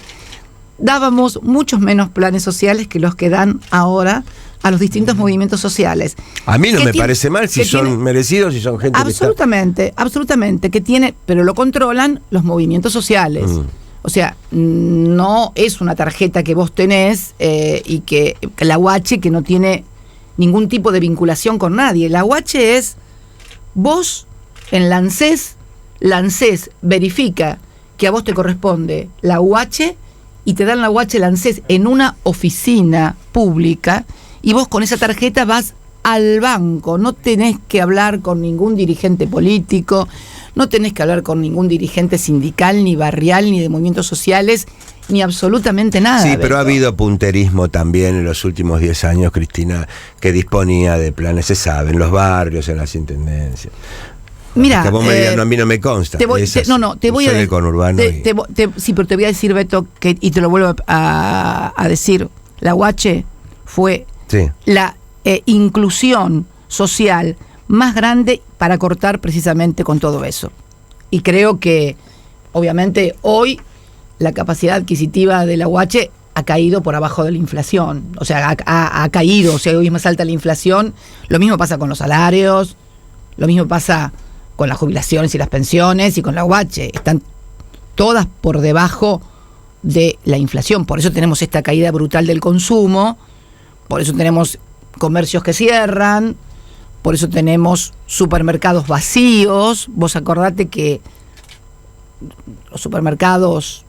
dábamos muchos menos planes sociales que los que dan ahora a los distintos movimientos sociales. A mí no me parece mal si son merecidos, si son gente absolutamente, que tiene, pero lo controlan los movimientos sociales. O sea, no es una tarjeta que vos tenés y que la UH que no tiene ningún tipo de vinculación con nadie. La UH es vos en la ANSES verifica que a vos te corresponde la UH y te dan la UH, la ANSES en una oficina pública. Y vos con esa tarjeta vas al banco, no tenés que hablar con ningún dirigente político, no tenés que hablar con ningún dirigente sindical, ni barrial, ni de movimientos sociales, ni absolutamente nada. Sí, pero ha habido punterismo también en los últimos 10 años, Cristina, que disponía de planes, se sabe, en los barrios, en las intendencias. Mira, a mí no me consta. Te voy a decir, sí, pero te voy a decir, Beto, y te lo vuelvo a decir, la UH fue la inclusión social más grande para cortar precisamente con todo eso. Y creo que, obviamente, hoy la capacidad adquisitiva de la UH ha caído por abajo de la inflación. O sea, ha caído, o sea, hoy es más alta la inflación. Lo mismo pasa con los salarios, lo mismo pasa con las jubilaciones y las pensiones y con la UH. Están todas por debajo de la inflación. Por eso tenemos esta caída brutal del consumo. Por eso tenemos comercios que cierran, por eso tenemos supermercados vacíos. Vos acordate que los supermercados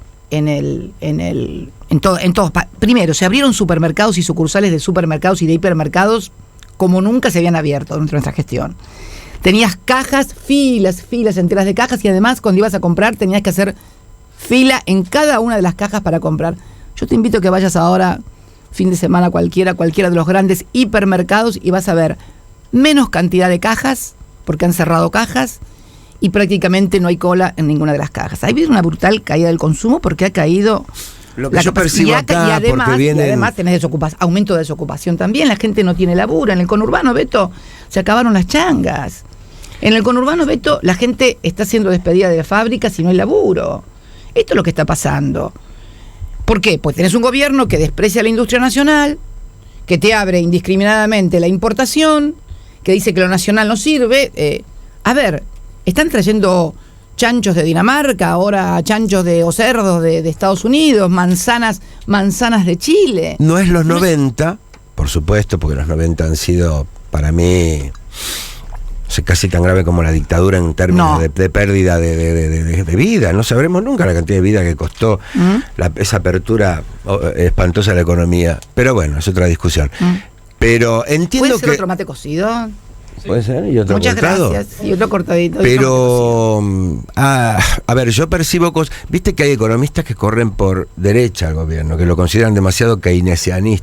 primero, se abrieron supermercados y sucursales de supermercados y de hipermercados como nunca se habían abierto durante nuestra gestión. Tenías cajas, filas enteras de cajas, y además cuando ibas a comprar tenías que hacer fila en cada una de las cajas para comprar. Yo te invito a que vayas ahora, fin de semana, cualquiera de los grandes hipermercados, y vas a ver menos cantidad de cajas, porque han cerrado cajas, y prácticamente no hay cola en ninguna de las cajas. Ha habido una brutal caída del consumo porque ha caído lo que yo percibo acá, y además, porque vienen... y además tenés aumento de desocupación también. La gente no tiene laburo. En el conurbano, Beto, se acabaron las changas. En el conurbano, Beto, la gente está siendo despedida de las fábricas y no hay laburo. Esto es lo que está pasando. ¿Por qué? Pues tenés un gobierno que desprecia la industria nacional, que te abre indiscriminadamente la importación, que dice que lo nacional no sirve. A ver, están trayendo chanchos de Dinamarca, ahora chanchos o cerdos de Estados Unidos, manzanas de Chile. No es los 90, por supuesto, porque los 90 han sido, para mí, casi tan grave como la dictadura en términos de pérdida de vida. No sabremos nunca la cantidad de vida que costó esa apertura espantosa de la economía. Pero bueno, es otra discusión. Pero entiendo ¿Puede ser otro mate cocido? Puede ser, y otro Muchas cortado. Gracias, y otro cortadito. Pero, a ver, yo percibo cosas. Viste que hay economistas que corren por derecha al gobierno, que lo consideran demasiado keynesiano,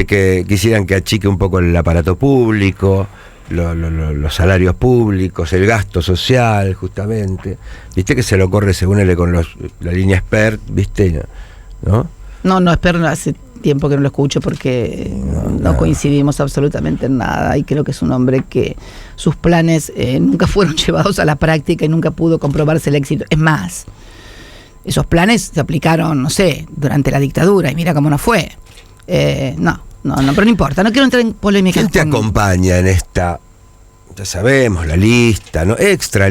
que quisieran que achique un poco el aparato público, los salarios públicos, el gasto social, justamente. Viste que se lo corre según la línea expert, viste, ¿no? No, expert hace tiempo que no lo escucho porque no coincidimos absolutamente en nada, y creo que es un hombre que sus planes nunca fueron llevados a la práctica y nunca pudo comprobarse el éxito. Es más, esos planes se aplicaron, no sé, durante la dictadura, y mira cómo no fue. Pero no importa, no quiero entrar en polémica. ¿Quién te acompaña en esta? Ya sabemos, la lista, ¿no? Extra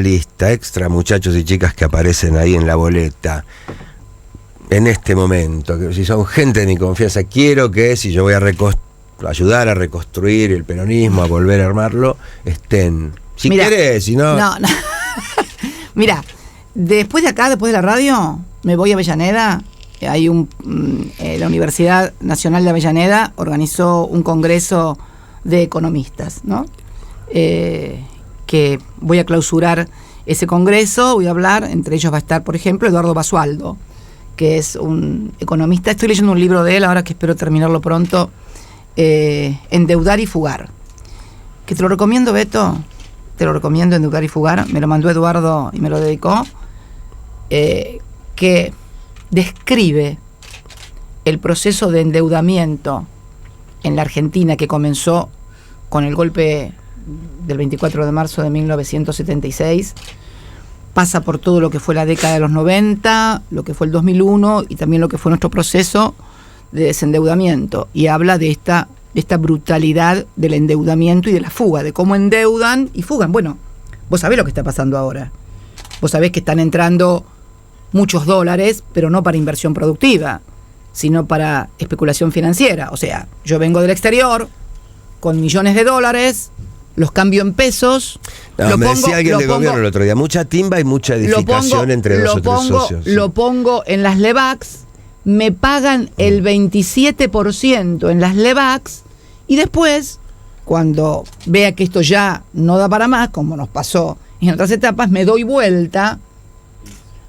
muchachos y chicas que aparecen ahí en la boleta. En este momento, que si son gente de mi confianza, quiero que si yo voy a ayudar a reconstruir el peronismo, a volver a armarlo, estén. Si querés, si no... No. Mira, después de la radio, me voy a Avellaneda. Hay la Universidad Nacional de Avellaneda organizó un congreso de economistas, ¿no? Que voy a clausurar ese congreso, voy a hablar, entre ellos va a estar, por ejemplo, Eduardo Basualdo, que es un economista. Estoy leyendo un libro de él, ahora que espero terminarlo pronto, Endeudar y Fugar. Que te lo recomiendo, Beto, Endeudar y Fugar. Me lo mandó Eduardo y me lo dedicó. Que describe el proceso de endeudamiento en la Argentina que comenzó con el golpe del 24 de marzo de 1976. Pasa por todo lo que fue la década de los 90, lo que fue el 2001 y también lo que fue nuestro proceso de desendeudamiento. Y habla de esta brutalidad del endeudamiento y de la fuga, de cómo endeudan y fugan. Bueno, vos sabés lo que está pasando ahora. Vos sabés que están entrando muchos dólares, pero no para inversión productiva, sino para especulación financiera. O sea, yo vengo del exterior con millones de dólares, los cambio en pesos. Decía alguien del gobierno el otro día, mucha timba y mucha edificación entre dos o tres socios. Lo pongo en las LEVAX, me pagan el 27% en las LEVAX, y después, cuando vea que esto ya no da para más, como nos pasó en otras etapas, me doy vuelta,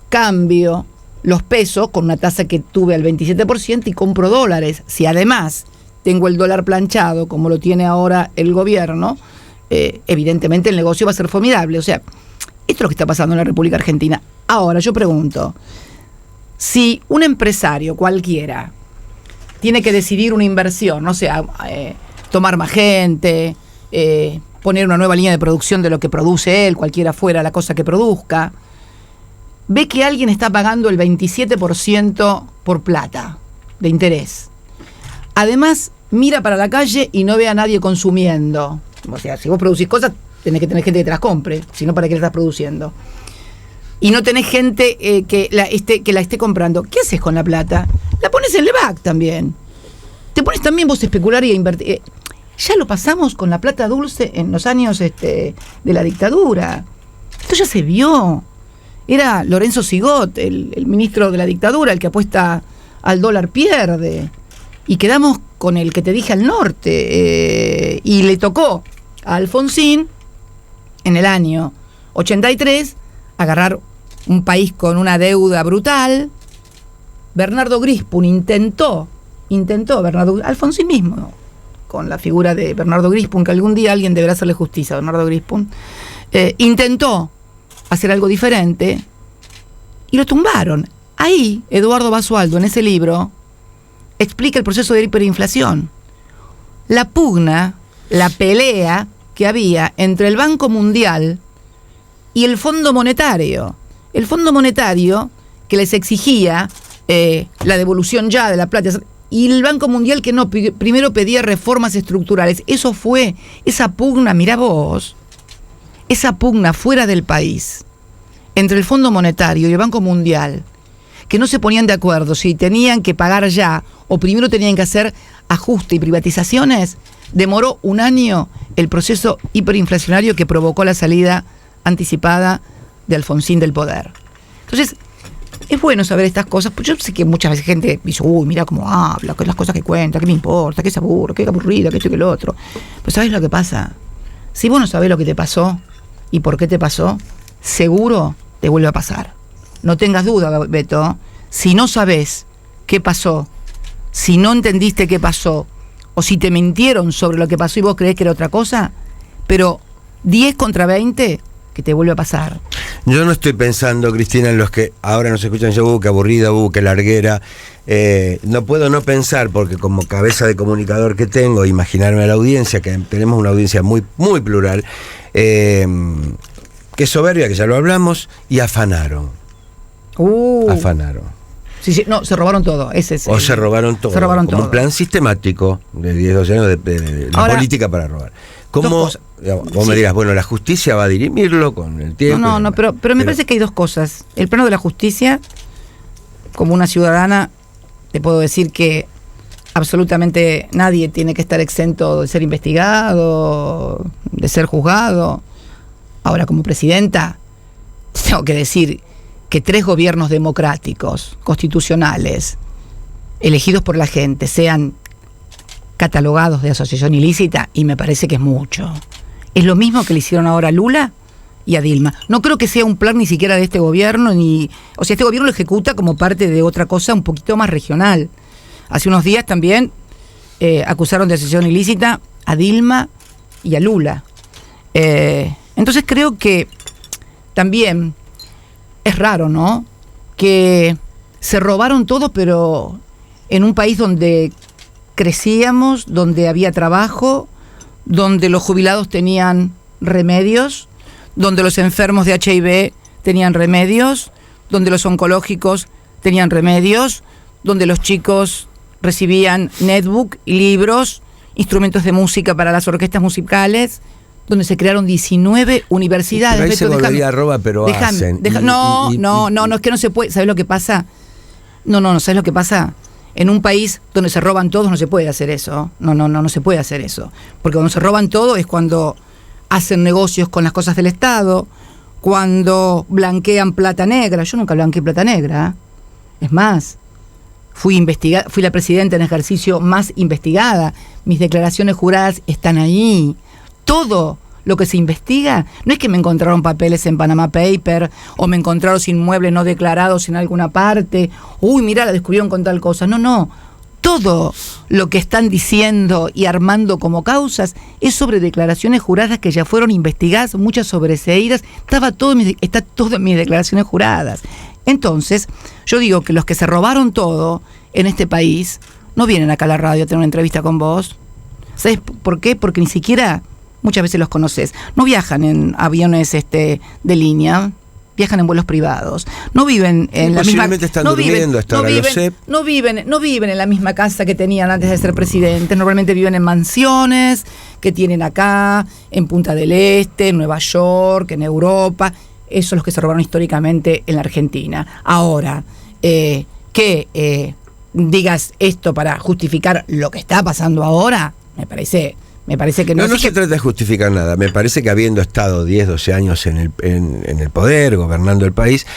cambio los pesos con una tasa que tuve al 27% y compro dólares. Si además tengo el dólar planchado, como lo tiene ahora el gobierno, evidentemente el negocio va a ser formidable. O sea, esto es lo que está pasando en la República Argentina. Ahora, yo pregunto, si un empresario cualquiera tiene que decidir una inversión, no sé, tomar más gente, poner una nueva línea de producción de lo que produce él, cualquiera fuera la cosa que produzca, ve que alguien está pagando el 27% por plata de interés. Además, mira para la calle y no ve a nadie consumiendo. O sea, si vos producís cosas, tenés que tener gente que te las compre, si no, ¿para qué la estás produciendo? Y no tenés gente que la esté comprando. ¿Qué haces con la plata? La pones en LEVAC también. Te pones también vos a especular y a invertir. Ya lo pasamos con la plata dulce en los años de la dictadura. Esto ya se vio. Era Lorenzo Sigot, el ministro de la dictadura, el que apuesta al dólar pierde. Y quedamos con el que te dije al norte. Y le tocó a Alfonsín, en el año 83, agarrar un país con una deuda brutal. Bernardo Grispun intentó Alfonsín mismo, con la figura de Bernardo Grispun, que algún día alguien deberá hacerle justicia a Bernardo Grispun, intentó hacer algo diferente y lo tumbaron. Ahí, Eduardo Basualdo, en ese libro, explica el proceso de hiperinflación. La pugna, la pelea que había entre el Banco Mundial y el Fondo Monetario. El Fondo Monetario que les exigía la devolución ya de la plata, y el Banco Mundial que no, primero pedía reformas estructurales. Eso fue, esa pugna, mirá vos, esa pugna fuera del país, entre el Fondo Monetario y el Banco Mundial, que no se ponían de acuerdo si tenían que pagar ya o primero tenían que hacer ajuste y privatizaciones, demoró un año el proceso hiperinflacionario que provocó la salida anticipada de Alfonsín del poder. Entonces, es bueno saber estas cosas, porque yo sé que muchas veces gente dice, uy, mira cómo habla, las cosas que cuenta, qué me importa, qué se aburre, qué aburrida, qué esto y qué lo otro. Pero ¿sabés lo que pasa? Si vos no sabés lo que te pasó y por qué te pasó, seguro te vuelve a pasar. No tengas duda, Beto, si no sabés qué pasó, si no entendiste qué pasó, o si te mintieron sobre lo que pasó y vos creés que era otra cosa, pero 10 contra 20 que te vuelve a pasar. Yo no estoy pensando, Cristina, en los que ahora nos escuchan yo, qué aburrida, qué larguera. No puedo no pensar, porque como cabeza de comunicador que tengo, imaginarme a la audiencia, que tenemos una audiencia muy, muy plural, que es soberbia, que ya lo hablamos, y afanaron. Afanaron. Sí, no, se robaron todo. Se robaron todo. Se robaron como todo. Un plan sistemático de 10, 12 años de ahora, política para robar. ¿Cómo? Vos me dirás, bueno, la justicia va a dirimirlo con el tiempo. No, pero me parece que hay dos cosas. El plano de la justicia, como una ciudadana, te puedo decir que absolutamente nadie tiene que estar exento de ser investigado, de ser juzgado. Ahora, como presidenta, tengo que decir que 3 gobiernos democráticos, constitucionales, elegidos por la gente, sean catalogados de asociación ilícita, y me parece que es mucho. Es lo mismo que le hicieron ahora a Lula y a Dilma. No creo que sea un plan ni siquiera de este gobierno, o sea, este gobierno lo ejecuta como parte de otra cosa un poquito más regional. Hace unos días también acusaron de asociación ilícita a Dilma y a Lula. Entonces creo que también es raro, ¿no?, que se robaron todo, pero en un país donde crecíamos, donde había trabajo, donde los jubilados tenían remedios, donde los enfermos de HIV tenían remedios, donde los oncológicos tenían remedios, donde los chicos recibían netbook y libros, instrumentos de música para las orquestas musicales, donde se crearon 19 universidades. Pero ahí se volvería a robar, pero hacen. No, es que no se puede. ¿Sabes lo que pasa? No, ¿sabes lo que pasa? En un país donde se roban todos no se puede hacer eso. No se puede hacer eso. Porque cuando se roban todo es cuando hacen negocios con las cosas del Estado, cuando blanquean plata negra. Yo nunca blanqueé plata negra. Es más, fui la presidenta en ejercicio más investigada. Mis declaraciones juradas están ahí. Todo lo que se investiga, no es que me encontraron papeles en Panama Paper o me encontraron inmuebles no declarados en alguna parte. Uy, mirá, la descubrieron con tal cosa. No. Todo lo que están diciendo y armando como causas es sobre declaraciones juradas que ya fueron investigadas, muchas sobreseídas. Está todo en mis declaraciones juradas. Entonces, yo digo que los que se robaron todo en este país no vienen acá a la radio a tener una entrevista con vos. ¿Sabes por qué? Porque ni siquiera muchas veces los conoces. No viajan en aviones de línea, viajan en vuelos privados. No viven en la misma casa. No viven en la misma casa que tenían antes de ser presidentes. Normalmente viven en mansiones que tienen acá, en Punta del Este, en Nueva York, en Europa. Esos son los que se robaron históricamente en la Argentina. Ahora, que digas esto para justificar lo que está pasando ahora, me parece Me parece que no. No se trata de justificar nada. Me parece que habiendo estado 10, 12 años en el poder, gobernando el país,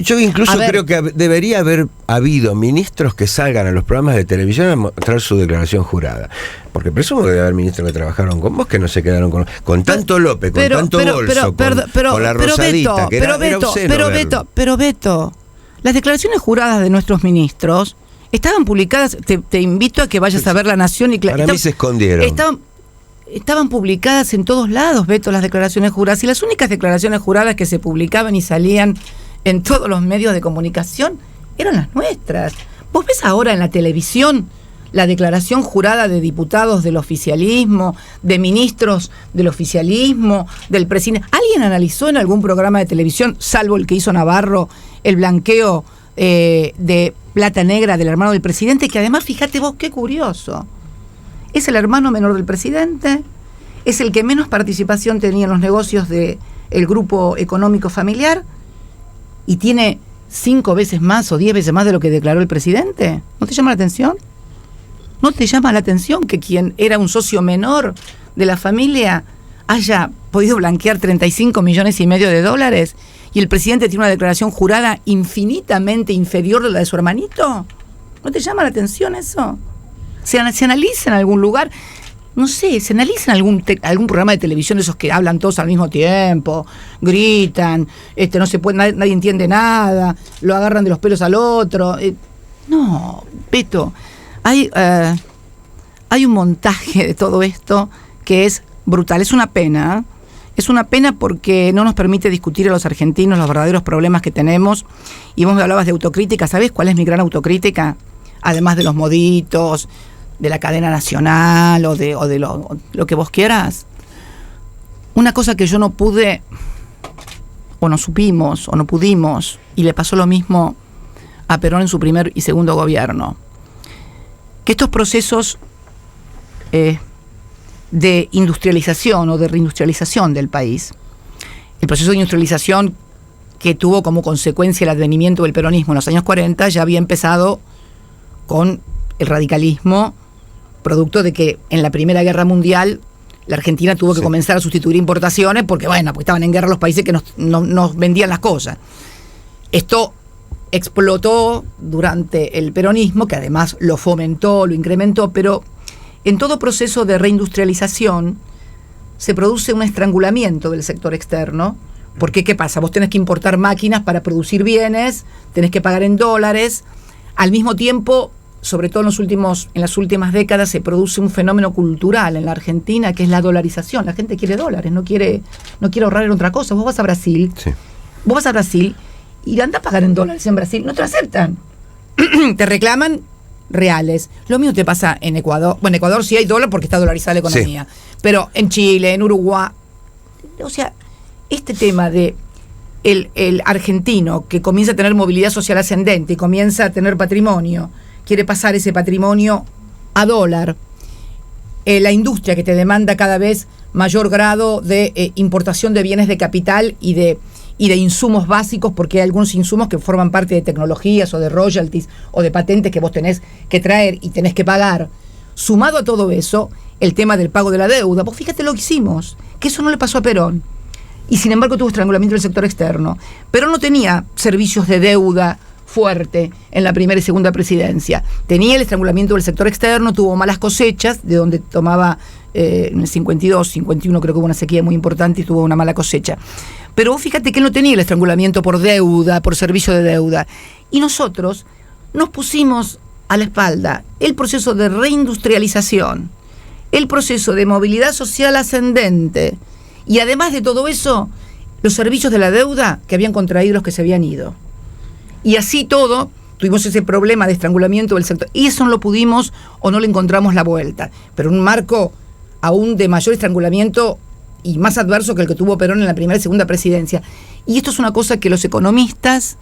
yo incluso creo que debería haber habido ministros que salgan a los programas de televisión a mostrar su declaración jurada. Porque presumo que debe haber ministros que trabajaron con vos que no se quedaron con tanto López, con tanto Bolso, con la Rosadita, que era obsceno. Pero Beto, las declaraciones juradas de nuestros ministros estaban publicadas, te invito a que vayas a ver La Nación y para mí se escondieron. Estaban publicadas en todos lados, Beto, las declaraciones juradas. Y las únicas declaraciones juradas que se publicaban y salían en todos los medios de comunicación eran las nuestras. Vos ves ahora en la televisión la declaración jurada de diputados del oficialismo, de ministros del oficialismo, del presidente. ¿Alguien analizó en algún programa de televisión, salvo el que hizo Navarro, el blanqueo de plata negra del hermano del presidente? Que además, fíjate vos, qué curioso. Es el hermano menor del presidente, es el que menos participación tenía en los negocios del grupo económico familiar y tiene 5 veces más o 10 veces más de lo que declaró el presidente. ¿No te llama la atención? ¿No te llama la atención que quien era un socio menor de la familia haya podido blanquear 35 millones y medio de dólares y el presidente tiene una declaración jurada infinitamente inferior a la de su hermanito? ¿No te llama la atención eso? Se analiza en algún lugar, no sé, se analiza en algún programa de televisión, esos que hablan todos al mismo tiempo, gritan, no se puede, nadie entiende nada, lo agarran de los pelos al otro. No, Beto, hay un montaje de todo esto que es brutal. Es una pena. Es una pena porque no nos permite discutir a los argentinos los verdaderos problemas que tenemos. Y vos me hablabas de autocrítica. ¿Sabés cuál es mi gran autocrítica? Además de los moditos, de la cadena nacional o de lo que vos quieras. Una cosa que yo no pude, o no supimos, o no pudimos, y le pasó lo mismo a Perón en su primer y segundo gobierno. Que estos procesos de industrialización o de reindustrialización del país, el proceso de industrialización que tuvo como consecuencia el advenimiento del peronismo en los años 40, ya había empezado con el radicalismo, producto de que en la Primera Guerra Mundial la Argentina tuvo que comenzar a sustituir importaciones porque estaban en guerra los países que nos vendían las cosas. Esto explotó durante el peronismo, que además lo fomentó, lo incrementó, pero en todo proceso de reindustrialización se produce un estrangulamiento del sector externo, porque ¿qué pasa? Vos tenés que importar máquinas para producir bienes, tenés que pagar en dólares, al mismo tiempo, sobre todo en las últimas décadas, se produce un fenómeno cultural en la Argentina, que es la dolarización. La gente quiere dólares, no quiere ahorrar en otra cosa. Vos vas a Brasil, y anda a pagar en dólares en Brasil, no te lo aceptan. Te reclaman reales. Lo mismo te pasa en Ecuador. Bueno, en Ecuador sí hay dólar porque está dolarizada la economía. Pero en Chile, en Uruguay. O sea, este tema de el argentino que comienza a tener movilidad social ascendente y comienza a tener patrimonio, quiere pasar ese patrimonio a dólar. La industria que te demanda cada vez mayor grado de importación de bienes de capital y de insumos básicos, porque hay algunos insumos que forman parte de tecnologías o de royalties o de patentes que vos tenés que traer y tenés que pagar. Sumado a todo eso, el tema del pago de la deuda. Vos fíjate lo que hicimos, que eso no le pasó a Perón. Y sin embargo tuvo estrangulamiento del sector externo. Perón no tenía servicios de deuda fuerte en la primera y segunda presidencia. Tenía el estrangulamiento del sector externo, tuvo malas cosechas, de donde tomaba en el 52, 51 creo que hubo una sequía muy importante y tuvo una mala cosecha. Pero vos fíjate que él no tenía el estrangulamiento por deuda, por servicio de deuda. Y nosotros nos pusimos a la espalda el proceso de reindustrialización, el proceso de movilidad social ascendente, y además de todo eso, los servicios de la deuda que habían contraído los que se habían ido. Y así todo, tuvimos ese problema de estrangulamiento del sector. Y eso no lo pudimos o no le encontramos la vuelta. Pero un marco aún de mayor estrangulamiento y más adverso que el que tuvo Perón en la primera y segunda presidencia. Y esto es una cosa que los economistas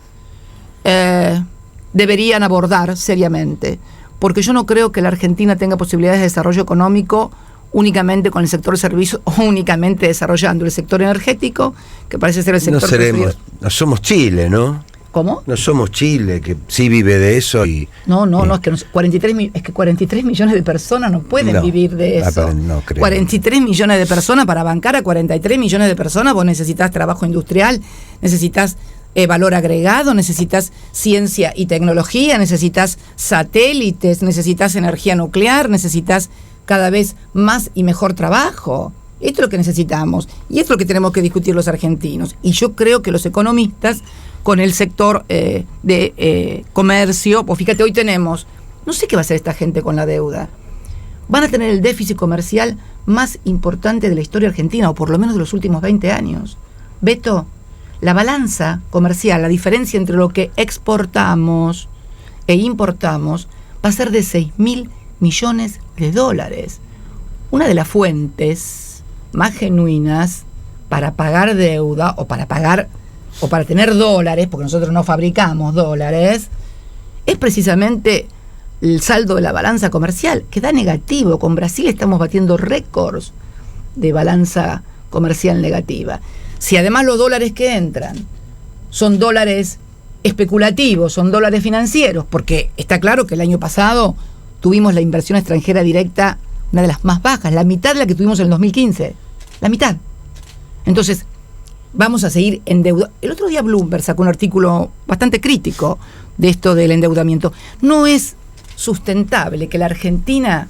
deberían abordar seriamente. Porque yo no creo que la Argentina tenga posibilidades de desarrollo económico únicamente con el sector de servicios o únicamente desarrollando el sector energético, que parece ser el sector no somos Chile, ¿no? ¿Cómo? No somos Chile, que sí vive de eso y... No, es que 43 millones de personas no pueden vivir de eso. No creo. 43 millones de personas, para bancar a 43 millones de personas, vos necesitas trabajo industrial, necesitas valor agregado, necesitas ciencia y tecnología, necesitas satélites, necesitas energía nuclear, necesitas cada vez más y mejor trabajo. Esto es lo que necesitamos y esto es lo que tenemos que discutir los argentinos. Y yo creo que los economistas, con el sector de comercio, pues fíjate, hoy tenemos, no sé qué va a hacer esta gente con la deuda. Van a tener el déficit comercial más importante de la historia argentina, o por lo menos de los últimos 20 años. Beto, la balanza comercial, la diferencia entre lo que exportamos e importamos, va a ser de 6.000 millones de dólares. Una de las fuentes más genuinas para pagar deuda o para tener dólares, porque nosotros no fabricamos dólares, es precisamente el saldo de la balanza comercial, que da negativo. Con Brasil estamos batiendo récords de balanza comercial negativa. Si además los dólares que entran son dólares especulativos, son dólares financieros, porque está claro que el año pasado tuvimos la inversión extranjera directa, una de las más bajas, la mitad de la que tuvimos en el 2015, la mitad. Entonces, vamos a seguir endeudados. El otro día Bloomberg sacó un artículo bastante crítico de esto del endeudamiento. No es sustentable que la Argentina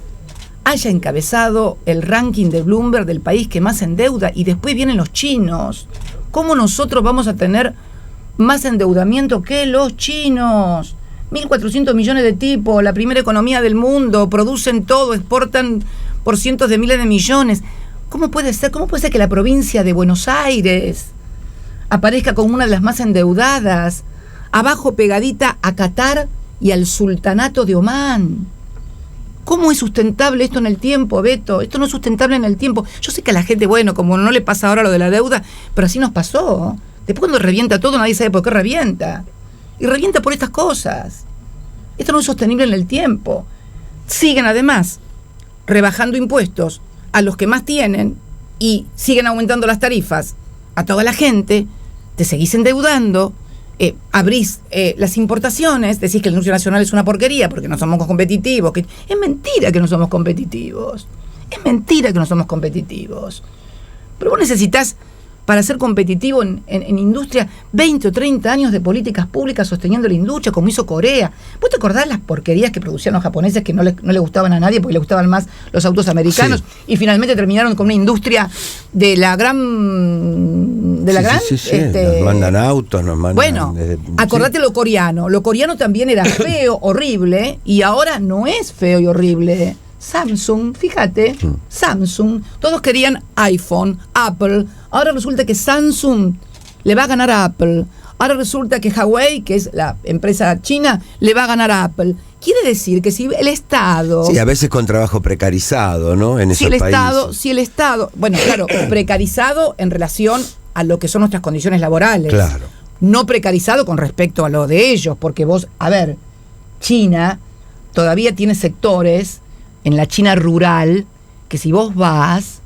haya encabezado el ranking de Bloomberg del país que más endeuda y después vienen los chinos. ¿Cómo nosotros vamos a tener más endeudamiento que los chinos? 1.400 millones de tipos, la primera economía del mundo, producen todo, exportan por cientos de miles de millones. ¿Cómo puede ser? ¿Cómo puede ser que la provincia de Buenos Aires aparezca como una de las más endeudadas, abajo pegadita a Qatar y al sultanato de Omán? ¿Cómo es sustentable esto en el tiempo, Beto? Esto no es sustentable en el tiempo. Yo sé que a la gente, bueno, como no le pasa ahora lo de la deuda, pero así nos pasó. Después cuando revienta todo, nadie sabe por qué revienta. Y revienta por estas cosas. Esto no es sostenible en el tiempo. Siguen además rebajando impuestos a los que más tienen y siguen aumentando las tarifas a toda la gente, te seguís endeudando, abrís las importaciones, decís que la industria nacional es una porquería porque no somos competitivos. Es mentira que no somos competitivos. Es mentira que no somos competitivos. Pero vos necesitas, para ser competitivo en industria, 20 o 30 años de políticas públicas sosteniendo la industria, como hizo Corea. ¿Vos te acordás las porquerías que producían los japoneses que no le gustaban a nadie porque les gustaban más los autos americanos? Sí. Y finalmente terminaron con una industria de la gran... Nos mandan autos, nos mandan... Bueno, acordate lo coreano. Lo coreano también era feo, horrible, y ahora no es feo y horrible. Samsung, fíjate, Samsung, todos querían iPhone, Apple, ahora resulta que Samsung le va a ganar a Apple, ahora resulta que Huawei, que es la empresa china, le va a ganar a Apple. Quiere decir que si el Estado... Sí, a veces con trabajo precarizado, ¿no? En esos países. Si el Estado, bueno, claro, precarizado en relación a lo que son nuestras condiciones laborales. Claro. No precarizado con respecto a lo de ellos, porque vos, a ver, China todavía tiene sectores en la China rural, que si vos vas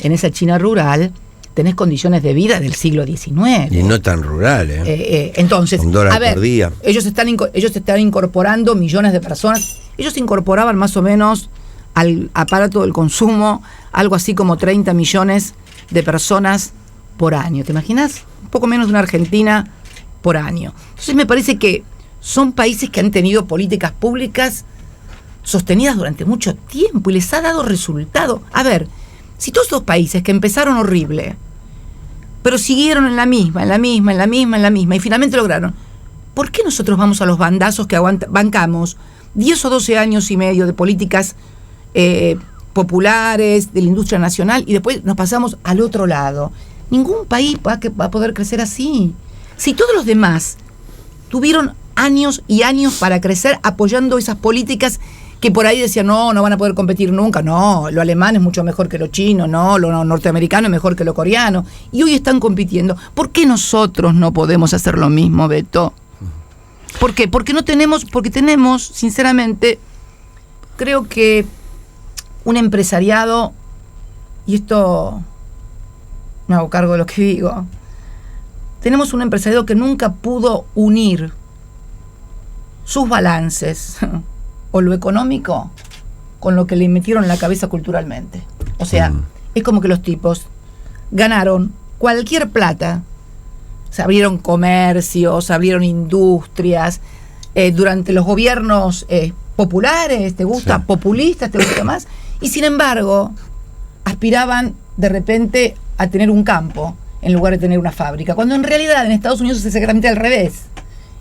en esa China rural, tenés condiciones de vida del siglo XIX. Y no tan rural, entonces, $1 a ver, por día. Ellos están incorporando millones de personas. Ellos incorporaban más o menos al aparato del consumo algo así como 30 millones de personas por año. ¿Te imaginas? Un poco menos de una Argentina por año. Entonces me parece que son países que han tenido políticas públicas sostenidas durante mucho tiempo y les ha dado resultado. A ver, si todos estos países que empezaron horrible, pero siguieron en la misma, y finalmente lograron, ¿por qué nosotros vamos a los bandazos que bancamos 10 o 12 años y medio de políticas populares, de la industria nacional, y después nos pasamos al otro lado? Ningún país va a poder crecer así. Si todos los demás tuvieron años y años para crecer apoyando esas políticas que por ahí decían, no van a poder competir nunca, no, lo alemán es mucho mejor que lo chino, no, lo norteamericano es mejor que lo coreano, y hoy están compitiendo. ¿Por qué nosotros no podemos hacer lo mismo, Beto? ¿Por qué? Porque tenemos, sinceramente, creo que un empresariado, y esto me hago cargo de lo que digo, tenemos un empresariado que nunca pudo unir sus balances o lo económico con lo que le metieron en la cabeza culturalmente. O sea, es como que los tipos ganaron cualquier plata, se abrieron comercios, abrieron industrias, durante los gobiernos populares, ¿te gusta? Sí. Populistas, ¿te gusta más? Y sin embargo, aspiraban de repente a tener un campo en lugar de tener una fábrica, cuando en realidad en Estados Unidos es exactamente al revés.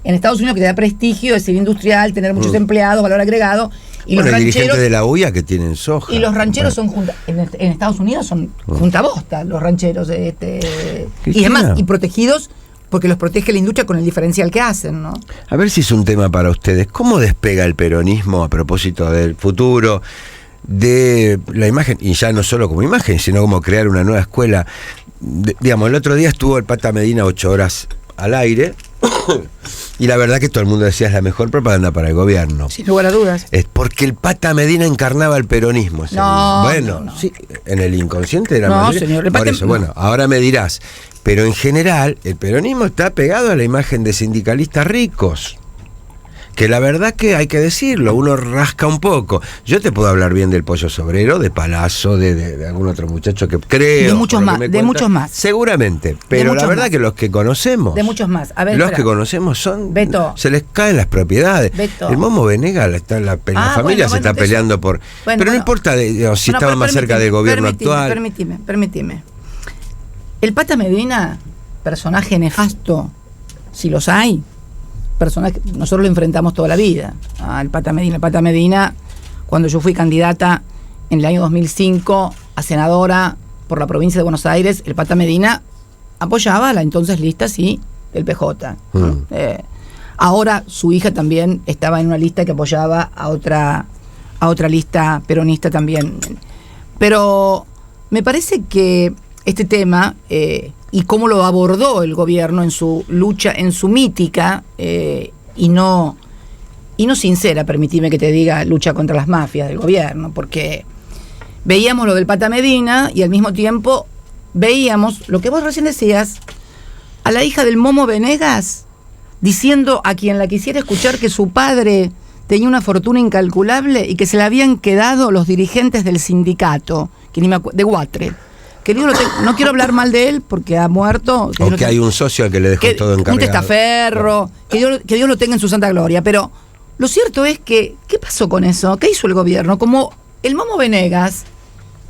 En Estados Unidos, que te da prestigio, es ser industrial, tener muchos empleados, valor agregado, y bueno, los hay rancheros dirigentes de la UIA que tienen soja. y los rancheros Bueno. son en Estados Unidos son junta bosta los rancheros, y es Cristina. más, y protegidos porque los protege la industria con el diferencial que hacen, ¿no? A ver si es un tema para ustedes. ¿Cómo despega el peronismo a propósito del futuro, de la imagen, y ya no solo como imagen, sino como crear una nueva escuela? Digamos, el otro día estuvo el Pata Medina 8 horas al aire y la verdad que todo el mundo decía es la mejor propaganda para el gobierno. Sin lugar a dudas. Es porque el Pata Medina encarnaba el peronismo. No, bueno, no. sí, en el inconsciente de la No, mayoría. señor, el Por Pata- eso, no. bueno, ahora me dirás, pero en general el peronismo está pegado a la imagen de sindicalistas ricos. Que la verdad que hay que decirlo, uno rasca un poco. Yo te puedo hablar bien del Pollo Sobrero, de Palazzo, de algún otro muchacho que creo. De muchos por lo que más, me de cuentan. muchos más. Seguramente, pero la muchos verdad más. que los que conocemos. De muchos más. A ver, Los espera. que conocemos son. Beto. Se les caen las propiedades. Beto. El Momo Venegas está en la familia bueno, se está eso. peleando por. Bueno, pero no bueno. importa si Bueno, estaba pero más cerca del gobierno actual. Permíteme. El Pata Medina, personaje nefasto, si los hay, personaje, nosotros lo enfrentamos toda la vida al Pata Medina. El Pata Medina, cuando yo fui candidata en el año 2005 a senadora por la provincia de Buenos Aires, el Pata Medina apoyaba a la entonces lista, sí, del PJ. Ahora su hija también estaba en una lista que apoyaba a otra lista peronista también. Pero me parece que este tema y cómo lo abordó el gobierno en su lucha, en su mítica y no sincera, permitime que te diga, lucha contra las mafias del gobierno, porque veíamos lo del Pata Medina y al mismo tiempo veíamos lo que vos recién decías, a la hija del Momo Venegas diciendo a quien la quisiera escuchar que su padre tenía una fortuna incalculable y que se la habían quedado los dirigentes del sindicato, que ni me de Guatre. Que Dios no quiero hablar mal de él porque ha muerto. O que hay un socio al que le dejó todo encargado. Un testaferro, que Dios lo tenga en su santa gloria. Pero lo cierto es que, ¿qué pasó con eso? ¿Qué hizo el gobierno? Como el Momo Venegas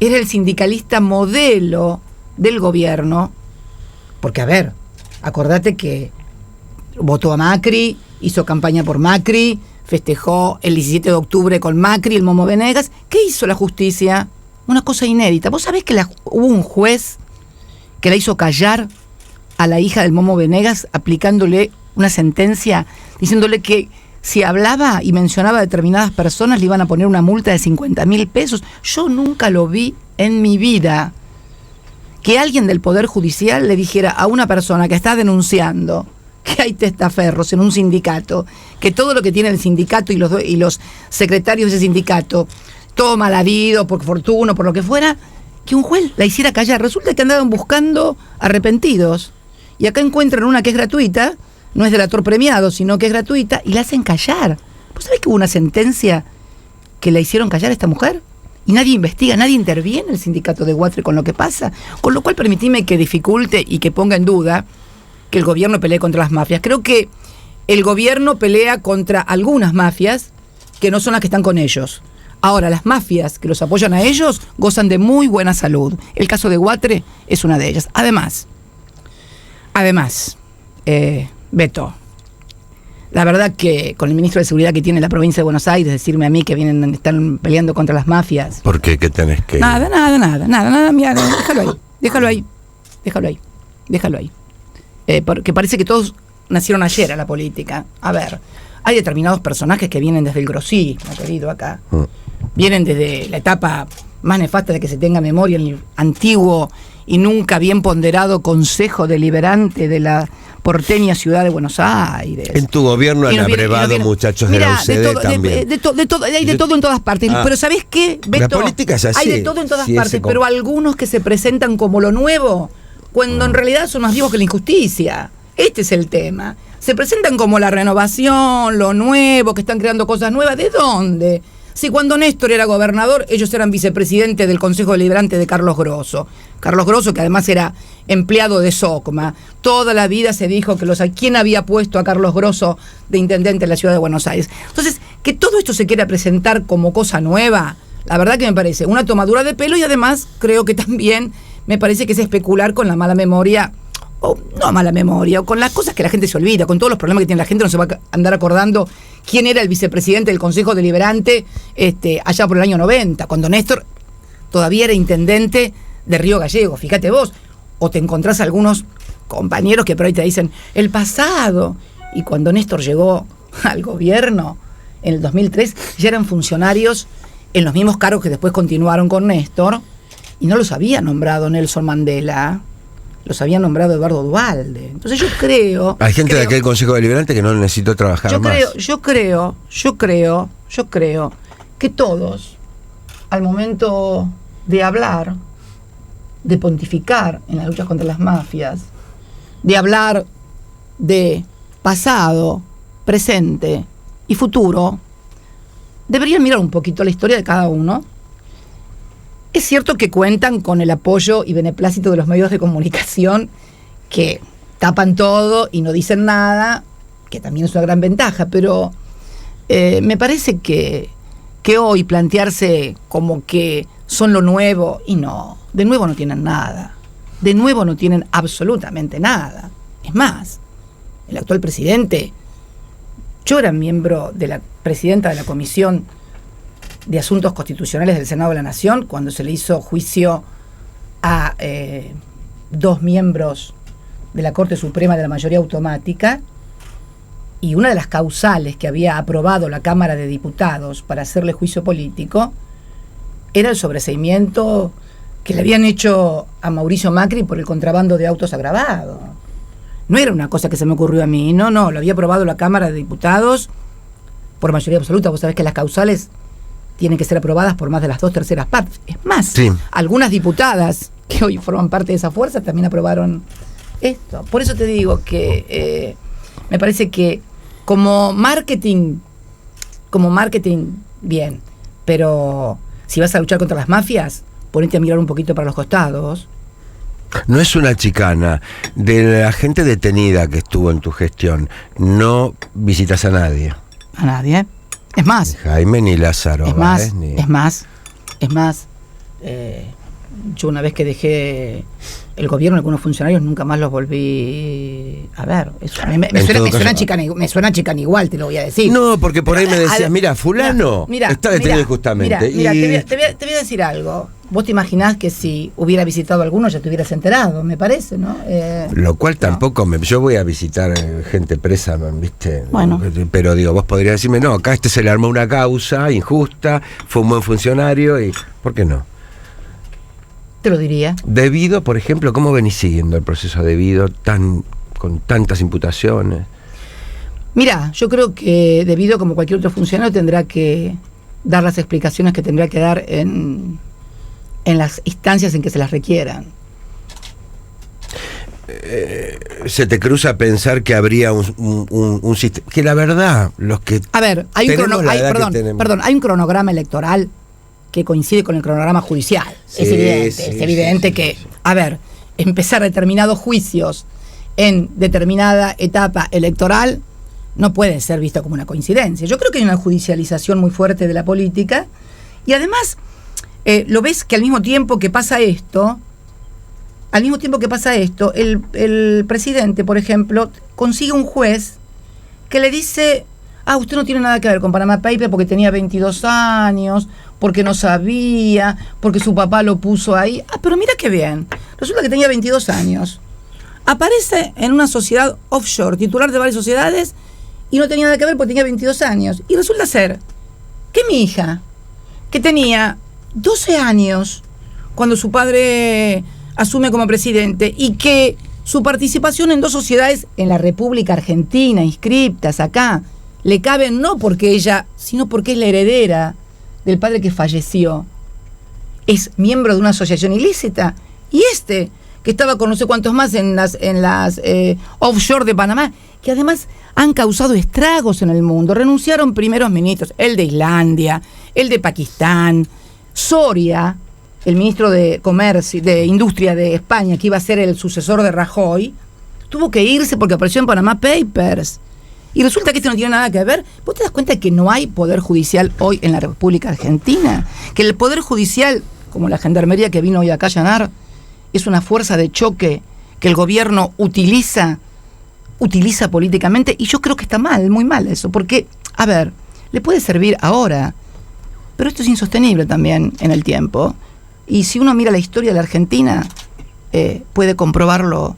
era el sindicalista modelo del gobierno, porque a ver, acordate que votó a Macri, hizo campaña por Macri, festejó el 17 de octubre con Macri, el Momo Venegas. ¿Qué hizo la justicia? Una cosa inédita. ¿Vos sabés que hubo un juez que la hizo callar a la hija del Momo Venegas, aplicándole una sentencia, diciéndole que si hablaba y mencionaba a determinadas personas le iban a poner una multa de 50.000 pesos? Yo nunca lo vi en mi vida. Que alguien del Poder Judicial le dijera a una persona que está denunciando que hay testaferros en un sindicato, que todo lo que tiene el sindicato y los secretarios de ese sindicato, todo mal habido, por fortuna, por lo que fuera, que un juez la hiciera callar. Resulta que andaban buscando arrepentidos. Y acá encuentran una que es gratuita, no es delator premiado, sino que es gratuita, y la hacen callar. ¿Vos sabés que hubo una sentencia que la hicieron callar a esta mujer? Y nadie investiga, nadie interviene en el sindicato de Guatre con lo que pasa. Con lo cual permitime que dificulte y que ponga en duda que el gobierno pelee contra las mafias. Creo que el gobierno pelea contra algunas mafias que no son las que están con ellos. Ahora, las mafias que los apoyan a ellos gozan de muy buena salud. El caso de Guatre es una de ellas. Además, Beto, la verdad que con el ministro de Seguridad que tiene la provincia de Buenos Aires, decirme a mí que están peleando contra las mafias. ¿Por qué? ¿Qué tenés que...? Nada, mira, déjalo ahí. Porque parece que todos nacieron ayer a la política. A ver, hay determinados personajes que vienen desde el grosismo, querido, acá. Vienen desde la etapa más nefasta de que se tenga memoria, en el antiguo y nunca bien ponderado Consejo Deliberante de la porteña ciudad de Buenos Aires. En tu gobierno han abrevado muchachos de la UCD también. Hay de todo en todas partes. Pero ¿sabés qué, Beto? La política es así. Hay de todo en todas Sí, partes, pero algunos que se presentan como lo nuevo, cuando en realidad son más vivos que la injusticia. Este es el tema. Se presentan como la renovación, lo nuevo, que están creando cosas nuevas. ¿De dónde? Si cuando Néstor era gobernador, ellos eran vicepresidentes del Consejo Deliberante de Carlos Grosso. Carlos Grosso, que además era empleado de SOCMA. Toda la vida se dijo que ¿quién había puesto a Carlos Grosso de intendente en la ciudad de Buenos Aires? Entonces, que todo esto se quiera presentar como cosa nueva, la verdad que me parece una tomadura de pelo, y además creo que también me parece que es especular con la mala memoria, o no mala memoria, o con las cosas que la gente se olvida, con todos los problemas que tiene la gente. No se va a andar acordando quién era el vicepresidente del Consejo Deliberante allá por el año 90, cuando Néstor todavía era intendente de Río Gallegos, fíjate vos. O te encontrás algunos compañeros que por ahí te dicen el pasado, y cuando Néstor llegó al gobierno en el 2003 ya eran funcionarios en los mismos cargos que después continuaron con Néstor, y no los había nombrado Nelson Mandela, los había nombrado Eduardo Duhalde. Entonces yo creo... Hay gente de aquel Consejo Deliberante que no necesitó trabajar más. Yo creo que todos, al momento de hablar, de pontificar en la lucha contra las mafias, de hablar de pasado, presente y futuro, deberían mirar un poquito la historia de cada uno. Es cierto que cuentan con el apoyo y beneplácito de los medios de comunicación, que tapan todo y no dicen nada, que también es una gran ventaja, pero me parece que hoy plantearse como que son lo nuevo, y no, de nuevo no tienen nada, de nuevo no tienen absolutamente nada. Es más, el actual presidente, yo era miembro de la presidenta de la Comisión de Asuntos Constitucionales del Senado de la Nación cuando se le hizo juicio a 2 miembros de la Corte Suprema de la mayoría automática, y una de las causales que había aprobado la Cámara de Diputados para hacerle juicio político era el sobreseimiento que le habían hecho a Mauricio Macri por el contrabando de autos agravado. No era una cosa que se me ocurrió a mí, no, lo había aprobado la Cámara de Diputados por mayoría absoluta. Vos sabés que las causales tienen que ser aprobadas por más de las 2/3 partes. Es más, sí, algunas diputadas que hoy forman parte de esa fuerza también aprobaron esto. Por eso te digo que me parece que como marketing, bien, pero si vas a luchar contra las mafias, ponete a mirar un poquito para los costados. No es una chicana. De la gente detenida que estuvo en tu gestión, no visitas a nadie. A nadie. Es más. Ni Jaime ni Lázaro. Es más. Yo una vez que dejé el gobierno, algunos funcionarios nunca más los volví a ver. Eso, me suena chicana igual, te lo voy a decir. No, porque por ahí me decías, mira, fulano está detenido injustamente. Mira, te voy a decir algo. Vos te imaginás que si hubiera visitado a alguno ya te hubieras enterado, me parece, ¿no? Lo cual tampoco yo voy a visitar gente presa, ¿viste? Bueno. Pero digo, vos podrías decirme, no, acá se le armó una causa injusta, fue un buen funcionario, y ¿por qué no? Te lo diría. Debido, por ejemplo, ¿cómo venís siguiendo el proceso debido con tantas imputaciones? Mira, yo creo que Debido, como cualquier otro funcionario, tendrá que dar las explicaciones que tendrá que dar en las instancias en que se las requieran. Se te cruza pensar que habría un sistema, que la verdad, los que... A ver, hay un cronograma electoral que coincide con el cronograma judicial. Sí, es evidente que, a ver, empezar determinados juicios en determinada etapa electoral no puede ser visto como una coincidencia. Yo creo que hay una judicialización muy fuerte de la política, y además lo ves que al mismo tiempo que pasa esto, el presidente, por ejemplo, consigue un juez que le dice: usted no tiene nada que ver con Panama Papers porque tenía 22 años, porque no sabía, porque su papá lo puso ahí. Pero mira qué bien. Resulta que tenía 22 años. Aparece en una sociedad offshore, titular de varias sociedades, y no tenía nada que ver porque tenía 22 años. Y resulta ser que mi hija, que tenía 12 años cuando su padre asume como presidente, y que su participación en 2 sociedades en la República Argentina, inscriptas acá, le caben no porque ella, sino porque es la heredera del padre que falleció, es miembro de una asociación ilícita, y que estaba con no sé cuántos más en las offshore de Panamá, que además han causado estragos en el mundo. Renunciaron primeros ministros, el de Islandia, el de Pakistán, Soria, el ministro de Comercio, de Industria de España, que iba a ser el sucesor de Rajoy, tuvo que irse porque apareció en Panama Papers. Y resulta que esto no tiene nada que ver. ¿Vos te das cuenta que no hay poder judicial hoy en la República Argentina? Que el poder judicial, como la gendarmería que vino hoy acá a allanar, es una fuerza de choque que el gobierno utiliza políticamente, y yo creo que está mal, muy mal eso, porque, a ver, le puede servir ahora, pero esto es insostenible también en el tiempo, y si uno mira la historia de la Argentina, puede comprobarlo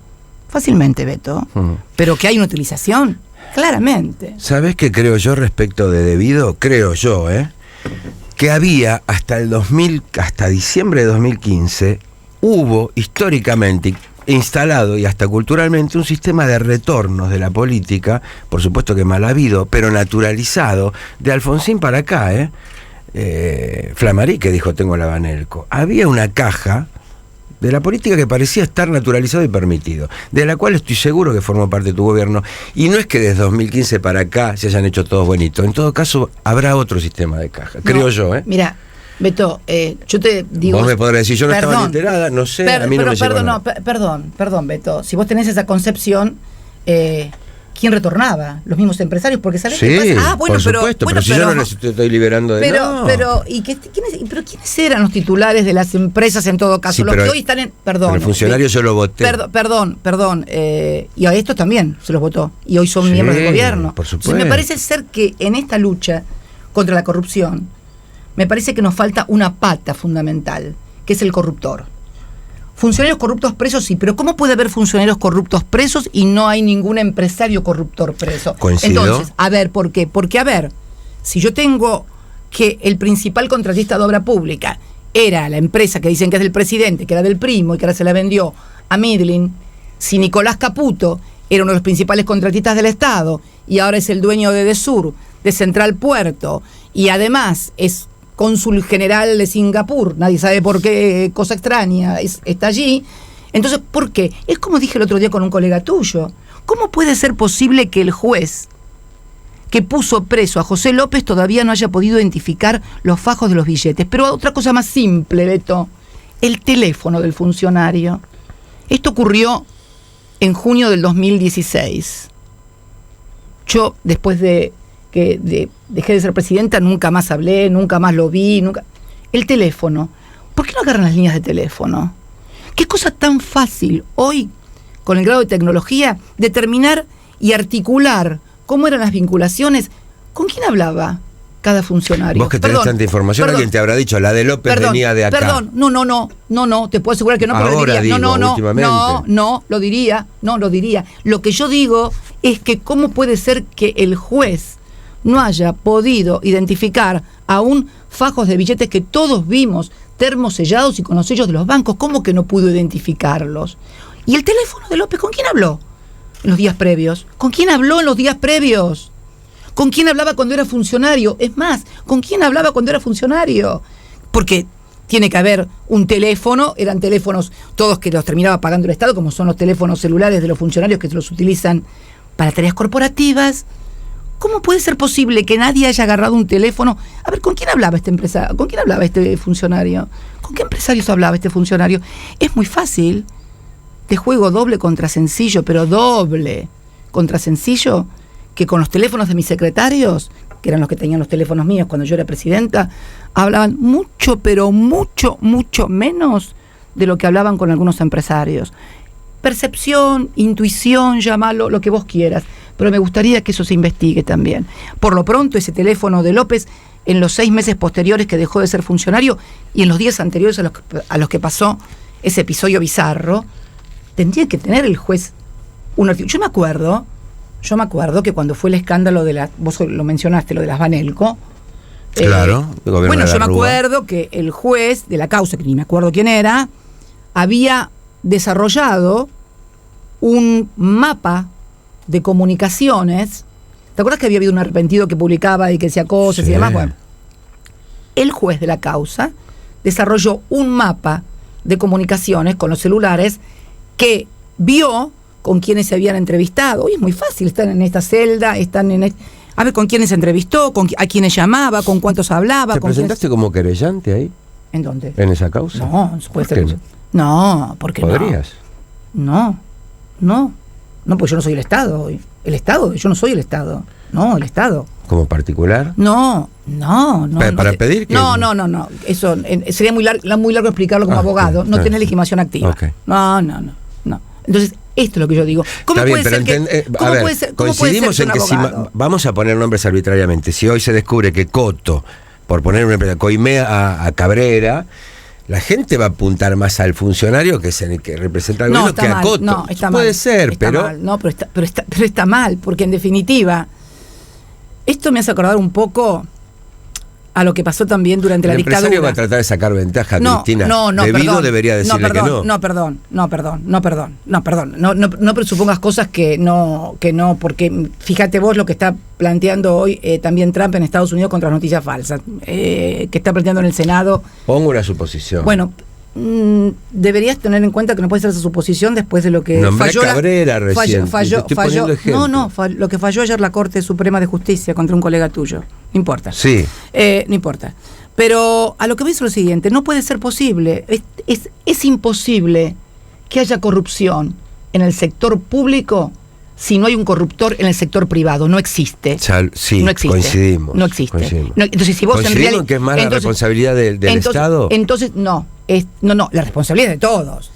fácilmente, Beto, pero que hay una utilización, claramente. ¿Sabés qué creo yo respecto de debido? Creo yo, que había hasta diciembre de 2015, hubo históricamente instalado y hasta culturalmente un sistema de retornos de la política, por supuesto que mal habido, pero naturalizado, de Alfonsín para acá, Flamarí, que dijo tengo la Banelco. Había una caja de la política que parecía estar naturalizado y permitido, de la cual estoy seguro que formó parte de tu gobierno, y no es que desde 2015 para acá se hayan hecho todos bonitos. En todo caso, habrá otro sistema de caja, creo yo. Mira, Beto, yo te digo... Vos me podrás decir, yo no estaba enterada, no sé, a mí no me llegó nada. Perdón, Beto, si vos tenés esa concepción, ¿quién retornaba? Los mismos empresarios, porque ¿sabés qué pasa? Por supuesto, pero si yo no les estoy liberando de nada. Pero ¿quiénes eran los titulares de las empresas en todo caso? Sí, los que hoy están en... Perdón. Pero el funcionario yo lo voté. Perdón. Y a estos también se los votó. Y hoy son miembros del gobierno. Por supuesto. Entonces, me parece ser que en esta lucha contra la corrupción, me parece que nos falta una pata fundamental, que es el corruptor. Funcionarios corruptos presos, sí, pero ¿cómo puede haber funcionarios corruptos presos y no hay ningún empresario corruptor preso? Coincido. Entonces, a ver, ¿por qué? Porque, a ver, si yo tengo que el principal contratista de obra pública era la empresa que dicen que es del presidente, que era del primo y que ahora se la vendió a Midlin, si Nicolás Caputo era uno de los principales contratistas del Estado y ahora es el dueño de Edesur, de Central Puerto, y además es cónsul general de Singapur, nadie sabe por qué, cosa extraña, está allí. Entonces, ¿por qué? Es como dije el otro día con un colega tuyo. ¿Cómo puede ser posible que el juez que puso preso a José López todavía no haya podido identificar los fajos de los billetes? Pero otra cosa más simple, Beto, el teléfono del funcionario. Esto ocurrió en junio del 2016. Yo, después de que dejé de ser presidenta, nunca más hablé, nunca más lo vi, El teléfono. ¿Por qué no agarran las líneas de teléfono? Qué cosa tan fácil hoy, con el grado de tecnología, determinar y articular cómo eran las vinculaciones. ¿Con quién hablaba cada funcionario? Vos que tenés tanta información, alguien te habrá dicho, la de López venía de acá. No, te puedo asegurar que no, pero ahora diría, digo, últimamente. No, lo diría. Lo que yo digo es que cómo puede ser que el juez no haya podido identificar aún fajos de billetes que todos vimos, termosellados y con los sellos de los bancos. ¿Cómo que no pudo identificarlos? ¿Y el teléfono de López con quién habló en los días previos? ¿Con quién habló en los días previos? ¿Con quién hablaba cuando era funcionario? Es más, ¿con quién hablaba cuando era funcionario? Porque tiene que haber un teléfono, eran teléfonos todos que los terminaba pagando el Estado, como son los teléfonos celulares de los funcionarios que se los utilizan para tareas corporativas. ¿Cómo puede ser posible que nadie haya agarrado un teléfono? A ver, ¿con quién hablaba esta empresa? ¿Con quién hablaba este funcionario? ¿Con qué empresarios hablaba este funcionario? Es muy fácil. Te juego doble contra sencillo, pero doble contra sencillo, que con los teléfonos de mis secretarios, que eran los que tenían los teléfonos míos cuando yo era presidenta, hablaban mucho, pero mucho menos de lo que hablaban con algunos empresarios. Percepción, intuición, llámalo, lo que vos quieras, pero me gustaría que eso se investigue también. Por lo pronto, ese teléfono de López, en los 6 meses posteriores que dejó de ser funcionario y en los días anteriores a los que pasó ese episodio bizarro, tendría que tener el juez un artículo. Yo me acuerdo que cuando fue el escándalo de vos lo mencionaste, lo de las Banelco. Claro, bueno, yo me acuerdo que el juez de la causa, que ni me acuerdo quién era, había desarrollado un mapa de comunicaciones. ¿Te acuerdas que había habido un arrepentido que publicaba y que decía cosas y demás? Bueno, el juez de la causa desarrolló un mapa de comunicaciones con los celulares que vio con quienes se habían entrevistado. Hoy es muy fácil, están en esta celda, a ver con quiénes se entrevistó, a quiénes llamaba, con cuántos hablaba. ¿Te presentaste como querellante ahí? ¿En dónde? ¿En esa causa? No, puede ser. No, porque ¿podrías? No, porque yo no soy el Estado hoy. El Estado, yo no soy el Estado. No, el Estado. ¿Como particular? No. ¿Para pedir que...? No. Eso sería muy largo explicarlo como abogado. No tenés legitimación activa. Okay. No. Entonces, esto es lo que yo digo. ¿Cómo puede ser que... coincidimos en que si vamos a poner nombres arbitrariamente. Si hoy se descubre que Coto, por poner una empresa, coimea a Cabrera, la gente va a apuntar más al funcionario que representa al gobierno que a Coto. No, está puede mal. ser, está pero... mal. No, pero está mal, porque en definitiva, esto me hace acordar un poco a lo que pasó también durante la dictadura. El empresario va a tratar de sacar ventaja, Cristina. Perdón. Debería decirle que no. No presupongas cosas que no, porque fíjate vos lo que está planteando hoy también Trump en Estados Unidos contra las noticias falsas, que está planteando en el Senado. Pongo una suposición. Bueno, deberías tener en cuenta que no puede ser esa suposición después de lo que falló Cabrera recién. Lo que falló ayer la Corte Suprema de Justicia contra un colega tuyo. No importa. Sí. No importa. Pero a lo que voy es lo siguiente, no puede ser posible, es imposible que haya corrupción en el sector público si no hay un corruptor en el sector privado. No existe. Sí, no existe. Coincidimos. No existe. Coincidimos. Entonces, si vos ¿coincidimos que es más la responsabilidad del Estado? Entonces, no, la responsabilidad es de todos.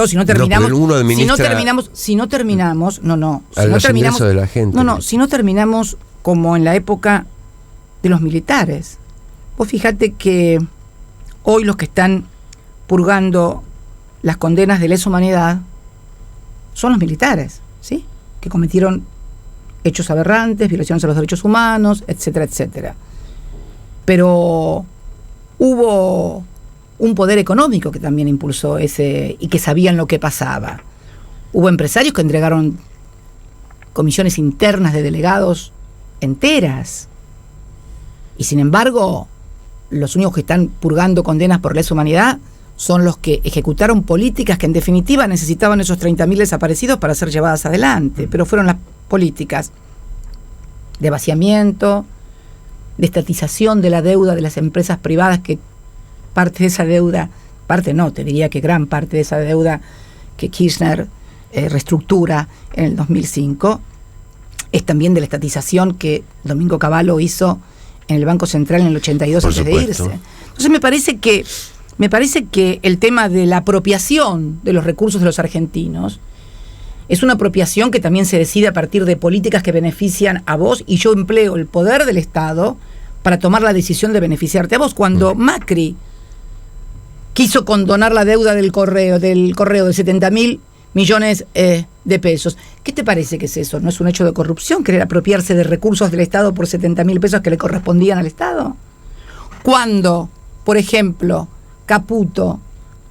Si no terminamos, si no terminamos de la gente. Si no terminamos como en la época de los militares. Vos fíjate que hoy los que están purgando las condenas de lesa humanidad son los militares, ¿sí? Que cometieron hechos aberrantes, violaciones a los derechos humanos, etcétera, etcétera. Pero hubo un poder económico que también impulsó y que sabían lo que pasaba. Hubo empresarios que entregaron comisiones internas de delegados enteras. Y sin embargo, los únicos que están purgando condenas por lesa humanidad son los que ejecutaron políticas que en definitiva necesitaban esos 30.000 desaparecidos para ser llevadas adelante. Pero fueron las políticas de vaciamiento, de estatización de la deuda de las empresas privadas, que parte de esa deuda, te diría que gran parte de esa deuda que Kirchner reestructura en el 2005, es también de la estatización que Domingo Cavallo hizo en el Banco Central en el 82 antes de irse. Entonces me parece que el tema de la apropiación de los recursos de los argentinos es una apropiación que también se decide a partir de políticas que benefician a vos, y yo empleo el poder del Estado para tomar la decisión de beneficiarte a vos. Cuando Macri quiso condonar la deuda del correo de 70.000 millones de pesos. ¿Qué te parece que es eso? ¿No es un hecho de corrupción querer apropiarse de recursos del Estado por 70.000 pesos que le correspondían al Estado? Cuando, por ejemplo, Caputo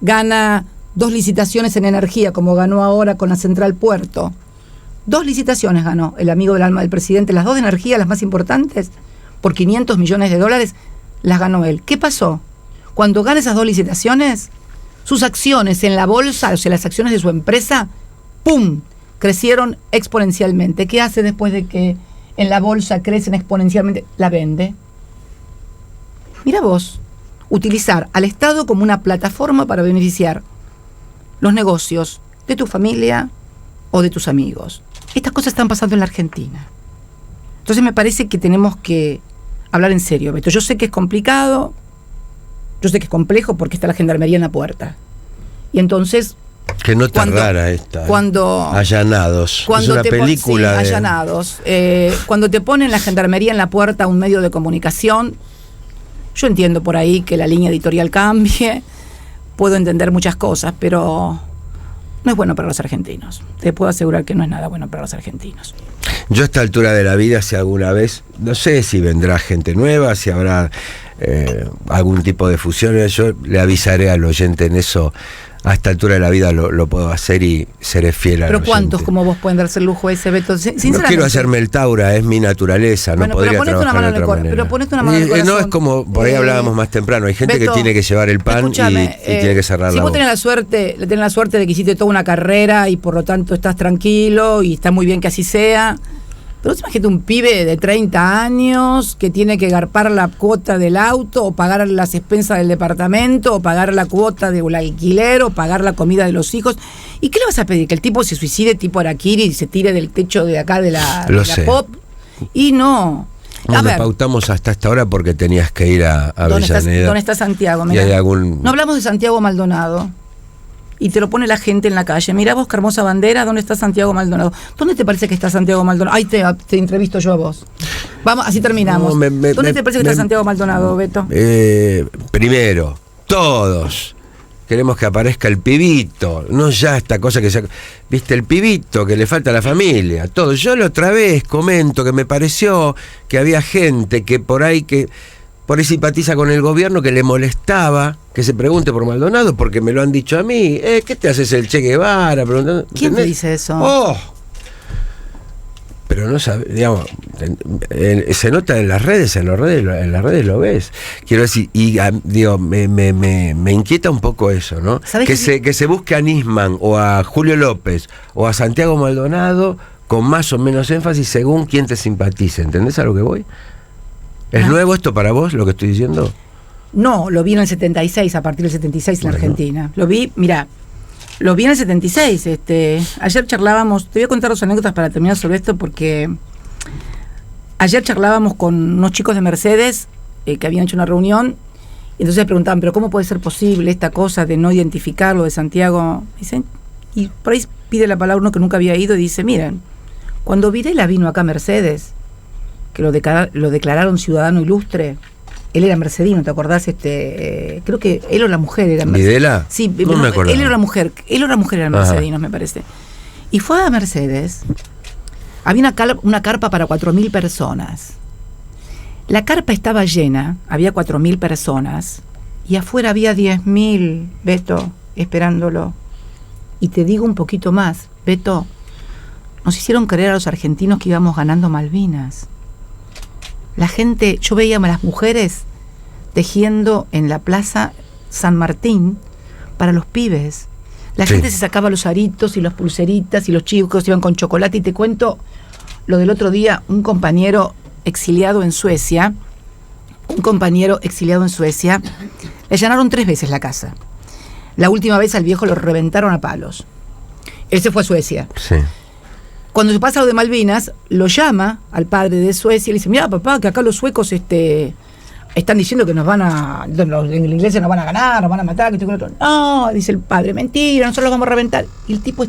gana 2 licitaciones en energía, como ganó ahora con la Central Puerto. 2 licitaciones ganó el amigo del alma del presidente, las 2 de energía, las más importantes, por 500 millones de dólares, las ganó él. ¿Qué pasó? Cuando gana esas 2 licitaciones, sus acciones en la bolsa, o sea, las acciones de su empresa, ¡pum!, crecieron exponencialmente. ¿Qué hace después de que en la bolsa crecen exponencialmente? La vende. Mira vos, utilizar al Estado como una plataforma para beneficiar los negocios de tu familia o de tus amigos. Estas cosas están pasando en la Argentina. Entonces me parece que tenemos que hablar en serio, Beto. Yo sé que es complicado, yo sé que es complejo porque está la gendarmería en la puerta. Y entonces... Que no está rara esta. Allanados. Cuando es una película. Allanados. Cuando te ponen la gendarmería en la puerta a un medio de comunicación, yo entiendo por ahí que la línea editorial cambie, puedo entender muchas cosas, pero no es bueno para los argentinos. Te puedo asegurar que no es nada bueno para los argentinos. Yo a esta altura de la vida, si alguna vez, no sé si vendrá gente nueva, si habrá algún tipo de fusiones, yo le avisaré al oyente en eso a esta altura de la vida lo puedo hacer y seré fiel a Pero ¿cuántos como vos pueden darse el lujo ese, Beto? No quiero hacerme el Taura, es mi naturaleza, bueno, no podría trabajar de otra manera. Pero ponete una mano en el corazón. No, es como, por ahí hablábamos más temprano, hay gente Beto, que tiene que llevar el pan y tiene que cerrar la boca. Si vos tenés la suerte de que hiciste toda una carrera y por lo tanto estás tranquilo y está muy bien que así sea, pero imagínate un pibe de 30 años que tiene que garpar la cuota del auto o pagar las expensas del departamento o pagar la cuota del alquiler o pagar la comida de los hijos. ¿Y qué le vas a pedir? ¿Que el tipo se suicide tipo Araquiri y se tire del techo de acá de la pop? Y no. No me pautamos hasta esta hora porque tenías que ir a Avellaneda. ¿Dónde está Santiago? Mirá. No hablamos de Santiago Maldonado. Y te lo pone la gente en la calle. Mira vos, qué hermosa bandera, ¿dónde está Santiago Maldonado? ¿Dónde te parece que está Santiago Maldonado? Ay, te entrevisto yo a vos. Vamos, así terminamos. ¿Dónde te parece que está Santiago Maldonado, Beto? Primero, todos queremos que aparezca el pibito, no ya esta cosa que se... Viste, el pibito que le falta a la familia, todo. Yo la otra vez comento que me pareció que había gente que por ahí simpatiza con el gobierno, que le molestaba que se pregunte por Maldonado, porque me lo han dicho a mí. ¿Qué te haces el Che Guevara? ¿Quién te dice eso? ¡Oh! Pero no sabe, digamos, se nota en las redes, en las redes lo ves. Quiero decir, y digo, me inquieta un poco eso, ¿no? Que se busque a Nisman o a Julio López o a Santiago Maldonado con más o menos énfasis según quién te simpatice. ¿Entendés a lo que voy? ¿Es nuevo esto para vos, lo que estoy diciendo? No, lo vi en el 76, a partir del 76 en Argentina. Lo vi en el 76. Ayer charlábamos, te voy a contar dos anécdotas para terminar sobre esto, porque ayer charlábamos con unos chicos de Mercedes que habían hecho una reunión, y entonces preguntaban, pero ¿cómo puede ser posible esta cosa de no identificarlo de Santiago? Dicen, y por ahí pide la palabra uno que nunca había ido y dice, miren, cuando Videla vino acá a Mercedes, que lo declararon ciudadano ilustre, él era mercedino, ¿te acordás? Creo que él o la mujer era mercedino. ¿Videla? Sí, no me acuerdo. Él o la mujer eran mercedinos, me parece. Y fue a Mercedes, había una carpa para 4.000 personas. La carpa estaba llena, había 4.000 personas, y afuera había 10.000, Beto, esperándolo. Y te digo un poquito más, Beto, nos hicieron creer a los argentinos que íbamos ganando Malvinas. La gente, yo veía a las mujeres tejiendo en la plaza San Martín para los pibes. La gente se sacaba los aritos y las pulseritas y los chicos iban con chocolate. Y te cuento lo del otro día, un compañero exiliado en Suecia, le allanaron 3 veces la casa. La última vez al viejo lo reventaron a palos. Él se fue a Suecia. Sí. Cuando se pasa lo de Malvinas, lo llama al padre de Suecia y le dice, mira papá, que acá los suecos están diciendo que los ingleses nos van a ganar, nos van a matar, que esto y lo otro. No, dice el padre, mentira, nosotros los vamos a reventar. Y el tipo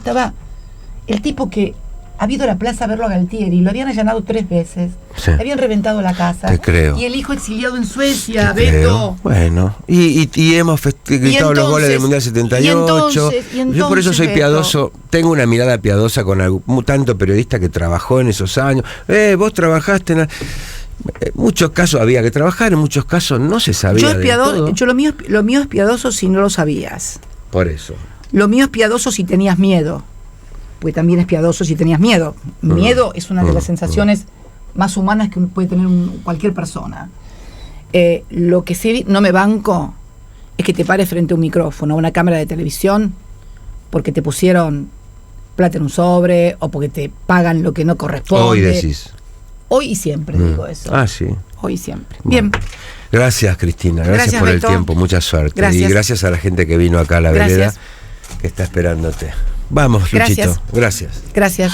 que había ido a la plaza a verlo a Galtieri, lo habían allanado 3 veces, le habían reventado la casa. Te creo. Y el hijo exiliado en Suecia, Beto. Bueno, y hemos gritado los goles del Mundial 78. Yo por eso soy piadoso, tengo una mirada piadosa con tanto periodista que trabajó en esos años. Vos trabajaste en muchos casos había que trabajar, en muchos casos no se sabía. Lo mío es piadoso si no lo sabías. Por eso. Lo mío es piadoso si tenías miedo. Porque también es piadoso si tenías miedo. Miedo es una de las sensaciones más humanas que puede tener cualquier persona. Lo que sí no me banco es que te pares frente a un micrófono, a una cámara de televisión, porque te pusieron plata en un sobre o porque te pagan lo que no corresponde. Hoy decís. Hoy y siempre digo eso. Sí. Hoy y siempre. Bien. Gracias, Cristina. Gracias por Beto. El tiempo. Mucha suerte. Gracias. Y gracias a la gente que vino acá a la vereda, que está esperándote. Vamos, Luchito. Gracias. Gracias.